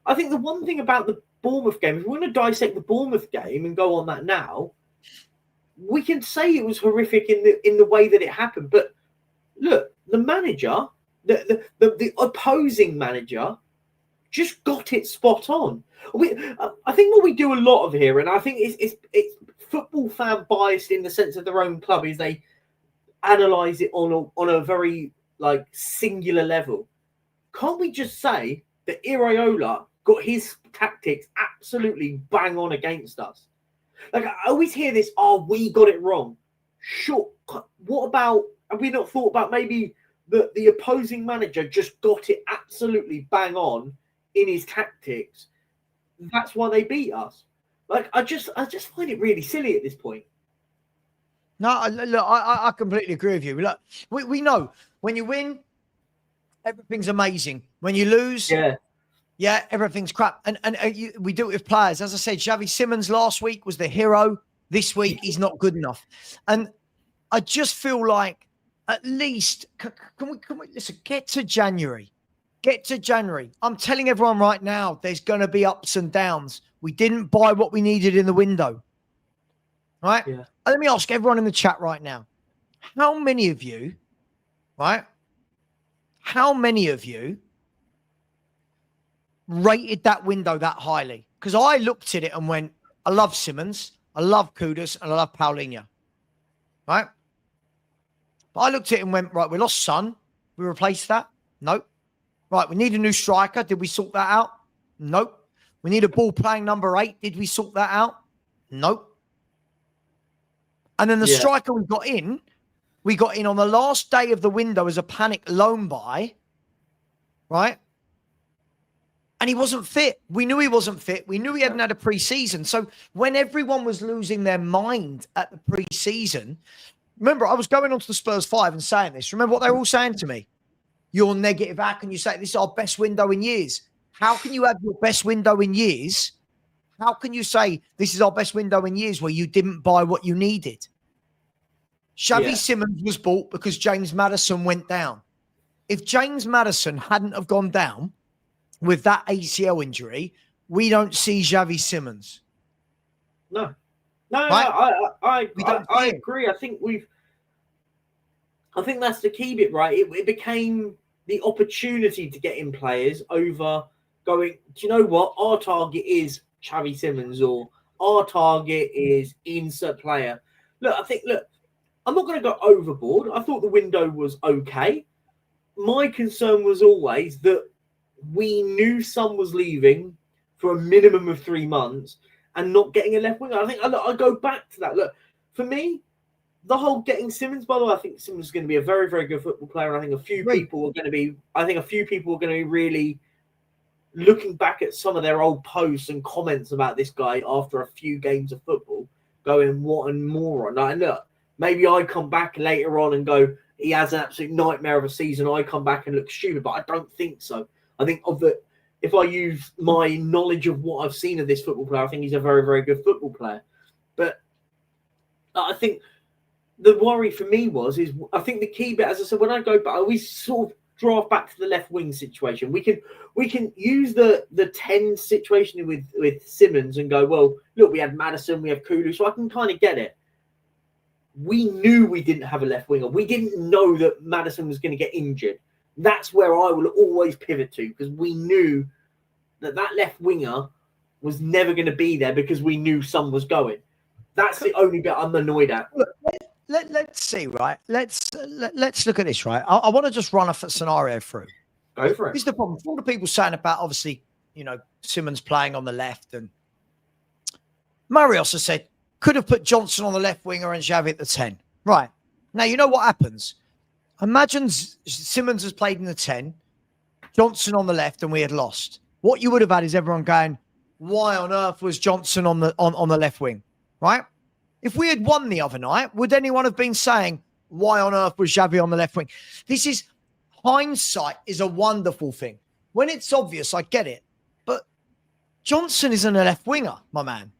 S2: the one thing about the Bournemouth game, if we want to dissect the Bournemouth game and go on that now, we can say it was horrific in the way that it happened, but. Look, the manager, the opposing manager, just got it spot on. I think what we do a lot of here, and I think it's football fan biased in the sense of their own club, is they analyse it on a very like singular level. Can't we just say that Iraola got his tactics absolutely bang on against us? Like, I always hear this, we got it wrong. Sure, what about... Have we not thought about maybe the opposing manager just got it absolutely bang on in his tactics? That's why they beat us. Like, I just find it really silly at this point.
S1: No, look, I completely agree with you. Look, we know when you win, everything's amazing. When you lose, everything's crap. And we do it with players. As I said, Xavi Simons last week was the hero. This week, he's not good enough. And I just feel like, at least, can we listen, get to January. I'm telling everyone right now, there's going to be ups and downs. We didn't buy what we needed in the window. Right? Yeah. And let me ask everyone in the chat right now. how many of you, right? How many of you rated that window that highly? Because I looked at it and went, I love Simmons, I love Kudus, and I love Paulinho, right? But I looked at it and went, right, we lost Son. We replaced that? Nope. Right, we need a new striker. Did we sort that out? Nope. We need a ball playing number 8. Did we sort that out? Nope. And then the striker we got in on the last day of the window as a panic loan buy, right? And he wasn't fit. We knew he wasn't fit. We knew he hadn't had a pre-season. So when everyone was losing their mind at the pre-season, remember, I was going on to the Spurs 5 and saying this. Remember what they were all saying to me? You're negative. How can you say this is our best window in years? How can you have your best window in years? How can you say this is our best window in years where you didn't buy what you needed? Xavi Simmons was bought because James Maddison went down. If James Maddison hadn't have gone down with that ACL injury, we don't see Xavi Simmons.
S2: No,
S1: right?
S2: I agree. I think that's the key bit, right? It became the opportunity to get in players over going, do you know what? Our target is Xavi Simmons, or our target is insert player. Look, I'm not going to go overboard. I thought the window was okay. My concern was always that we knew Son was leaving for a minimum of 3 months and not getting a left winger. I think I go back to that. Look, for me, the whole getting Simmons, by the way, I think Simmons is going to be a very, very good football player. And I think a few people are going to be really looking back at some of their old posts and comments about this guy after a few games of football, going, what a moron. And look, maybe I come back later on and go, he has an absolute nightmare of a season. I come back and look stupid, but I don't think so. I think if I use my knowledge of what I've seen of this football player, I think he's a very, very good football player. But I think the worry for me I think the key bit, as I said, when I go back, we sort of draft back to the left wing situation. We can use the 10 situation with Simmons and go, well, look, we had Maddison, we have Kulu, so I can kind of get it. We knew we didn't have a left winger. We didn't know that Maddison was going to get injured. That's where I will always pivot to, because we knew that left winger was never going to be there because we knew Son was going. That's the only bit I'm annoyed at.
S1: Look, let's see, right? Let's look at this, right? I want to just run a scenario through.
S2: Go for it.
S1: This is the problem. For all the people saying about, obviously, Simmons playing on the left, and Marios has said, could have put Johnson on the left winger and Xavi at the 10. Right. Now, you know what happens? Imagine Simmons has played in the 10, Johnson on the left, and we had lost. What you would have had is everyone going, why on earth was Johnson on the left wing? Right? If we had won the other night, would anyone have been saying, why on earth was Xavi on the left wing? Hindsight is a wonderful thing. When it's obvious, I get it. But Johnson isn't a left winger, my man.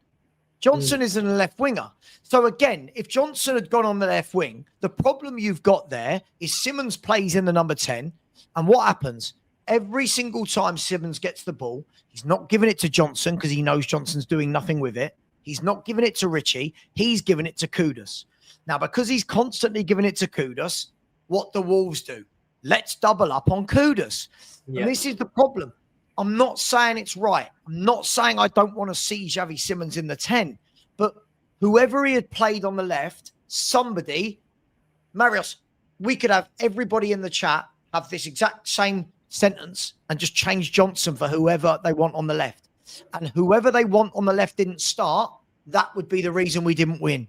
S1: Johnson isn't a left winger. So again, if Johnson had gone on the left wing, the problem you've got there is Simmons plays in the number 10. And what happens? Every single time Simmons gets the ball, he's not giving it to Johnson because he knows Johnson's doing nothing with it. He's not giving it to Richie. He's giving it to Kudus. Now, because he's constantly giving it to Kudus, what the Wolves do? Let's double up on Kudus. Yeah. And this is the problem. I'm not saying it's right. I'm not saying I don't want to see Xavi Simmons in the 10. But whoever he had played on the left, Marios, we could have everybody in the chat have this exact same sentence and just change Johnson for whoever they want on the left. And whoever they want on the left didn't start, that would be the reason we didn't win.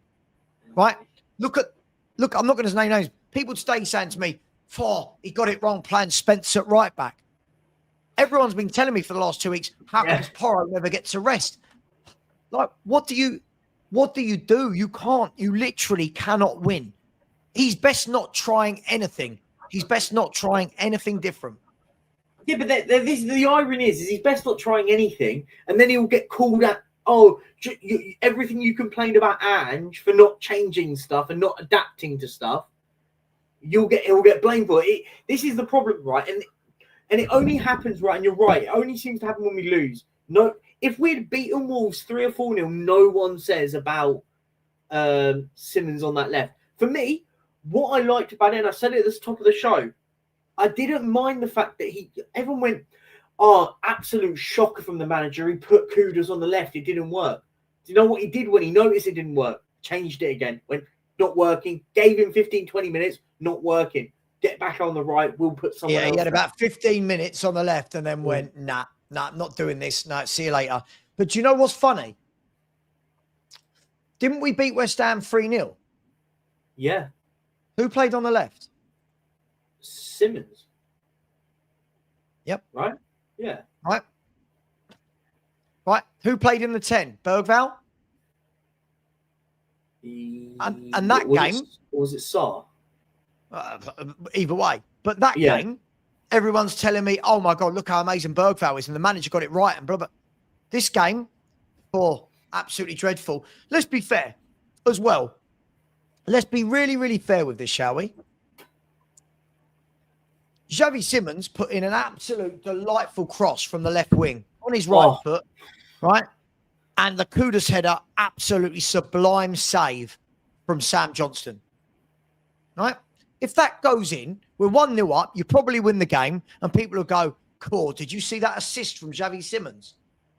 S1: Right? Look, I'm not going to name names. People today saying to me, he got it wrong playing Spence at right back. Everyone's been telling me for the last 2 weeks, how does Porro never get to rest? Like, what do you do? You can't. You literally cannot win. He's best not trying anything. He's best not trying anything different.
S2: Yeah, but the irony is he's best not trying anything, and then he'll get called out. Everything you complained about Ange for not changing stuff and not adapting to stuff, he'll get blamed for it. This is the problem, right? And it only happens, right? And you're right. It only seems to happen when we lose. No, if we'd beaten Wolves 3 or 4-0, no one says about Simmons on that left. For me, what I liked about it, and I said it at the top of the show, I didn't mind the fact that everyone went, oh, absolute shocker from the manager. He put Kudus on the left. It didn't work. Do you know what he did when he noticed it didn't work? Changed it again. Went, not working. Gave him 15, 20 minutes. Not working. Get back on the right. We'll put someone else.
S1: Yeah, he had about 15 minutes on the left and then went, nah, not doing this. No, see you later. But do you know what's funny? Didn't we beat West Ham 3-0?
S2: Yeah.
S1: Who played on the left?
S2: Simmons.
S1: Yep.
S2: Right? Yeah.
S1: Right. Right. Who played in the 10? Bergvall? And that game...
S2: Or was it Sarr?
S1: Either way. But that game, everyone's telling me, oh my God, look how amazing Bergvall is. And the manager got it right. And blah, blah. This game, absolutely dreadful. Let's be fair as well. Let's be really, really fair with this, shall we? Xavi Simons put in an absolute delightful cross from the left wing on his right foot, right? And the Kudus header, absolutely sublime save from Sam Johnston, right? If that goes in, we're 1-0 up, you probably win the game, and people will go, cool, did you see that assist from Xavi Simons?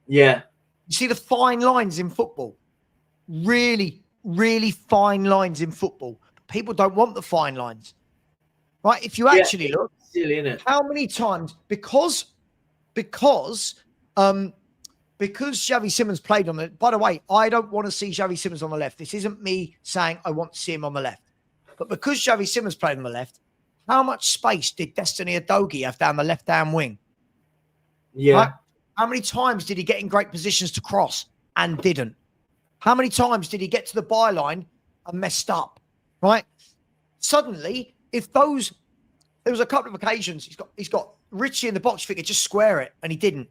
S2: Yeah.
S1: You see the fine lines in football? Really, really fine lines in football. People don't want the fine lines, right? If you actually look,
S2: silly, isn't it?
S1: how many times, because Xavi Simons played on the, by the way, I don't want to see Xavi Simons on the left. This isn't me saying I want to see him on the left. But because Xavi Simons played on the left, how much space did Destiny Udogie have down the left-hand wing?
S2: Yeah.
S1: Right? How many times did he get in great positions to cross and didn't? How many times did he get to the byline and messed up? Right? Suddenly, if those, there was a couple of occasions he's got Richie in the box figure, just square it, and he didn't.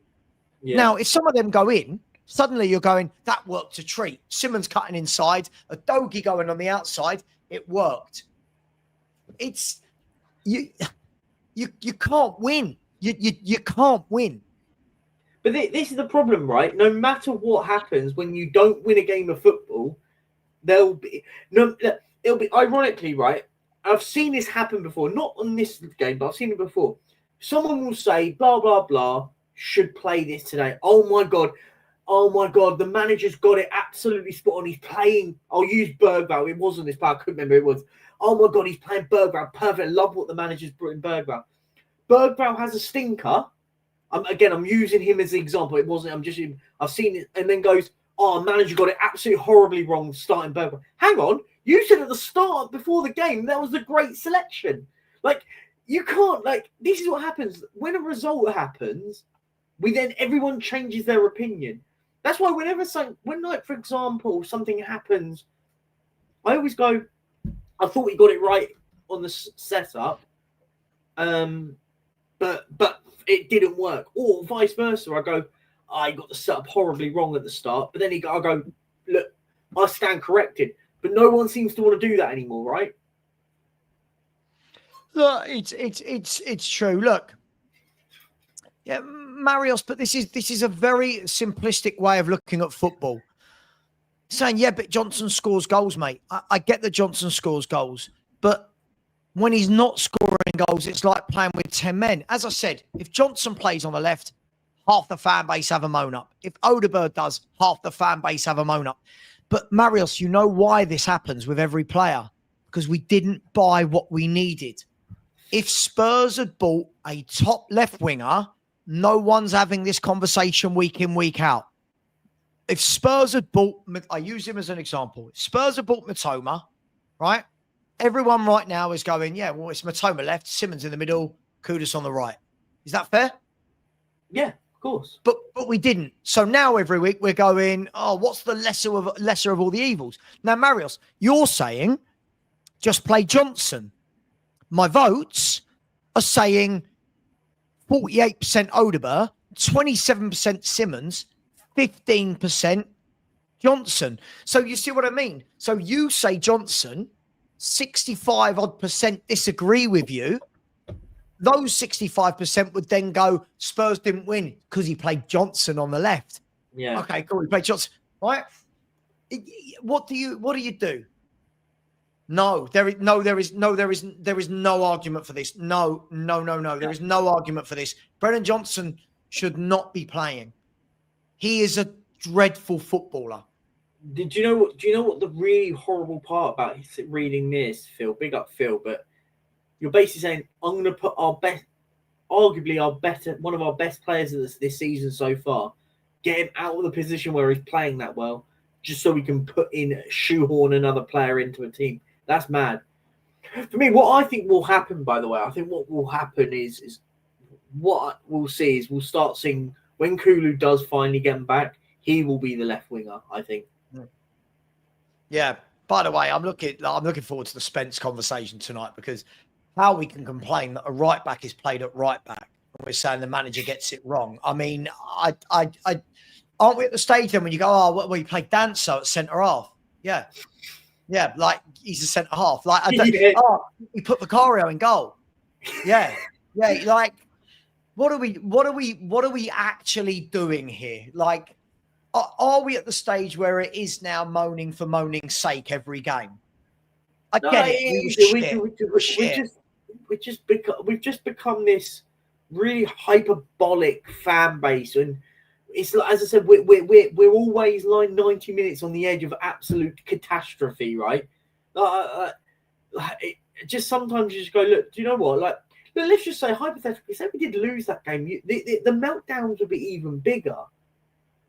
S1: Yeah. Now, if some of them go in, suddenly you're going, that worked a treat. Simons cutting inside, Udogie going on the outside, it worked. It's you can't win. You can't win.
S2: But this is the problem, right? No matter what happens when you don't win a game of football, it'll be ironically, right? I've seen this happen before, not on this game, but I've seen it before. Someone will say, blah, blah, blah, should play this today. Oh my God, the manager's got it absolutely spot on. He's playing, I'll use Bergvall. It wasn't this, but I couldn't remember who it was. Oh my God, he's playing Bergvall. Perfect. Love what the manager's brought in Bergvall. Bergvall has a stinker. I'm using him as an example. It wasn't, I've seen it, and then goes, oh, manager got it absolutely horribly wrong starting Bergvall. Hang on, you said at the start before the game that was a great selection. Like, you can't, this is what happens. When a result happens, everyone changes their opinion. That's why for example, something happens, I always go, I thought he got it right on the setup, but it didn't work. Or vice versa, I go, I got the setup horribly wrong at the start, but then I go, look, I stand corrected. But no one seems to want to do that anymore, right?
S1: Look, it's true. Look, yeah, Marios, but this is a very simplistic way of looking at football. Saying, yeah, but Johnson scores goals, mate. I get that Johnson scores goals, but when he's not scoring goals, it's like playing with 10 men. As I said, if Johnson plays on the left, half the fan base have a moan up. If Odobert does, half the fan base have a moan up. But Marios, you know why this happens with every player? Because we didn't buy what we needed. If Spurs had bought a top left winger, no one's having this conversation week in, week out. If Spurs had bought, I use him as an example. If Spurs had bought Matoma, right? Everyone right now is going, yeah, well, it's Matoma left, Simons in the middle, Kudus on the right. Is that fair?
S2: Yeah, of course.
S1: But we didn't. So now every week we're going, oh, what's the lesser of all the evils? Now, Marios, you're saying just play Johnson. My votes are saying 48% Odobert, 27% Simons, 15% Johnson. So you see what I mean? So you say Johnson, 65% disagree with you. Those 65% would then go, Spurs didn't win because he played Johnson on the left.
S2: Yeah.
S1: Okay, cool. He played Johnson. Right? What do you do? No, there is no argument for this. No. There is no argument for this. Brennan Johnson should not be playing. He is a dreadful footballer.
S2: Do you know what the really horrible part about reading this, Phil? Big up, Phil. But you're basically saying I'm going to put one of our best players this season so far, get him out of the position where he's playing that well, just so we can shoehorn another player into a team. That's mad. For me, what I think will happen, by the way, I think what will happen is what we'll see is we'll start seeing when Kulu does finally get him back, he will be the left winger, I think.
S1: Yeah. By the way, I'm looking forward to the Spence conversation tonight, because how we can complain that a right back is played at right back and we're saying the manager gets it wrong. I mean, I aren't we at the stage then when you go, well, you play Danso at centre half? Yeah. Yeah, like he's a centre half. Like he put Vicario in goal. Yeah. Yeah, like what are we actually doing here? Like, are we at the stage where it is now moaning for moaning's sake every game? I get it.
S2: We've just become this really hyperbolic fan base, and it's like, as I said, we're always like 90 minutes on the edge of absolute catastrophe, right? Just sometimes you just go, look, do you know what? Like, let's just say hypothetically, say we did lose that game, the meltdowns would be even bigger.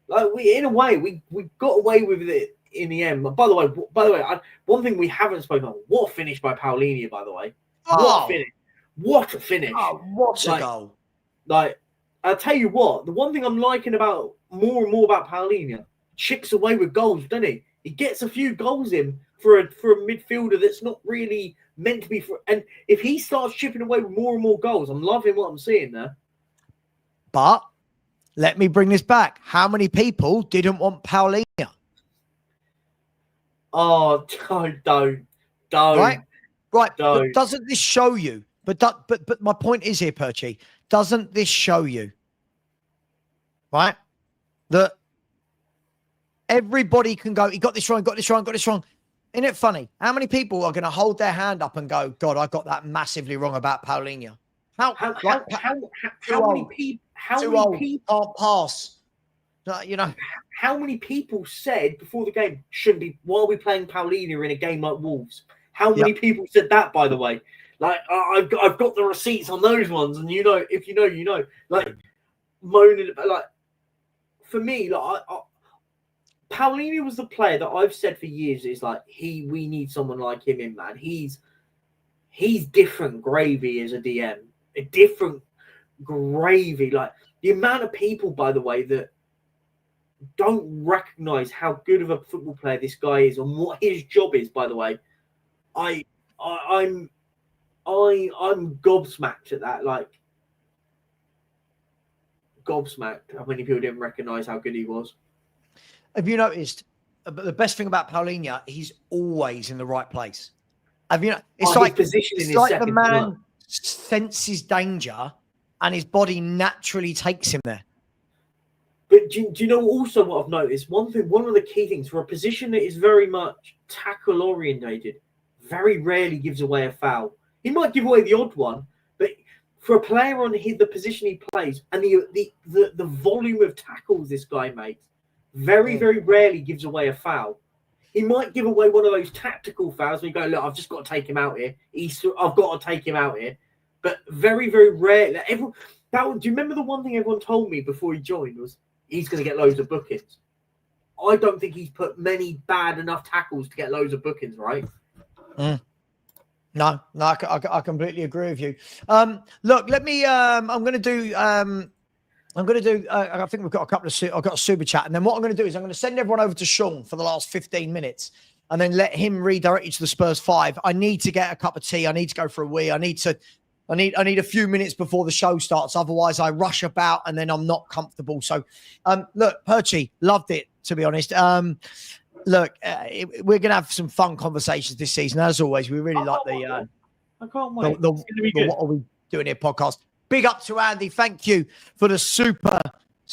S2: Like, in a way, we got away with it in the end. But by the way, one thing we haven't spoken on: what a finish by Paulinho, by the way. What a finish!
S1: Oh, what a goal!
S2: Like, I'll tell you what, the one thing I'm liking about more and more about Paulinho, chips away with goals, doesn't he? He gets a few goals in for a midfielder that's not really meant to be for. And if he starts chipping away with more and more goals, I'm loving what I'm seeing there.
S1: But let me bring this back. How many people didn't want Paulinho?
S2: Oh, don't.
S1: Right.
S2: Don't.
S1: But doesn't this show you? But my point is here, Perchie. Doesn't this show you, right, that everybody can go, he got this wrong. Isn't it funny? How many people are going to hold their hand up and go, God, I got that massively wrong about Paulinho? How many people can't pass? You know,
S2: how many people said before the game shouldn't be? Why are we playing Paulinho in a game like Wolves? How many people said that? By the way, like I've got the receipts on those ones, and you know, if you know, you know. Like moaning about, like, for me, like Paulinho was the player that I've said for years is like we need someone like him in, man. He's different gravy as a DM, a different gravy. Like the amount of people, by the way, that don't recognize how good of a football player this guy is and what his job is. By the way, I'm gobsmacked at that. Like gobsmacked how many people didn't recognize how good he was.
S1: Have you noticed? But the best thing about Paulinho, he's always in the right place. Have you know? It's like the man senses danger, and his body naturally takes him there.
S2: But do you know also what I've noticed? One of the key things for a position that is very much tackle orientated, very rarely gives away a foul. He might give away the odd one, but for a player on the position he plays and the volume of tackles this guy makes, very rarely gives away a foul. He might give away one of those tactical fouls where you go, look, I've just got to take him out here. I've got to take him out here. But very, very rarely. Do you remember the one thing everyone told me before he joined was he's going to get loads of bookings? I don't think he's put many bad enough tackles to get loads of bookings, right?
S1: No, I completely agree with you. Look, let me. I'm going to do. I think we've got I've got a super chat, and then what I'm going to do is I'm going to send everyone over to Sean for the last 15 minutes, and then let him redirect you to the Spurs 5. I need to get a cup of tea. I need to go for a wee. I need a few minutes before the show starts. Otherwise, I rush about and then I'm not comfortable. So, look, Perchie, loved it, to be honest. Look, we're going to have some fun conversations this season. As always, we really like
S2: I can't wait.
S1: the What Are We Doing Here podcast. Big up to Andy. Thank you for the super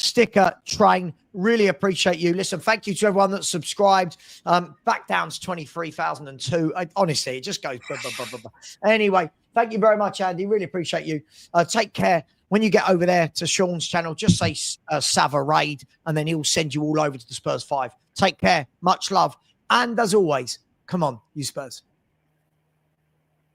S1: sticker train. Really appreciate you. Listen, thank you to everyone that's subscribed. Back down to 23,002. Honestly, it just goes. Blah, blah, blah, blah, blah. Anyway, thank you very much, Andy. Really appreciate you. Take care. When you get over there to Sean's channel, just say Savva Raid, and then he'll send you all over to the Spurs 5. Take care. Much love. And as always, come on, you Spurs.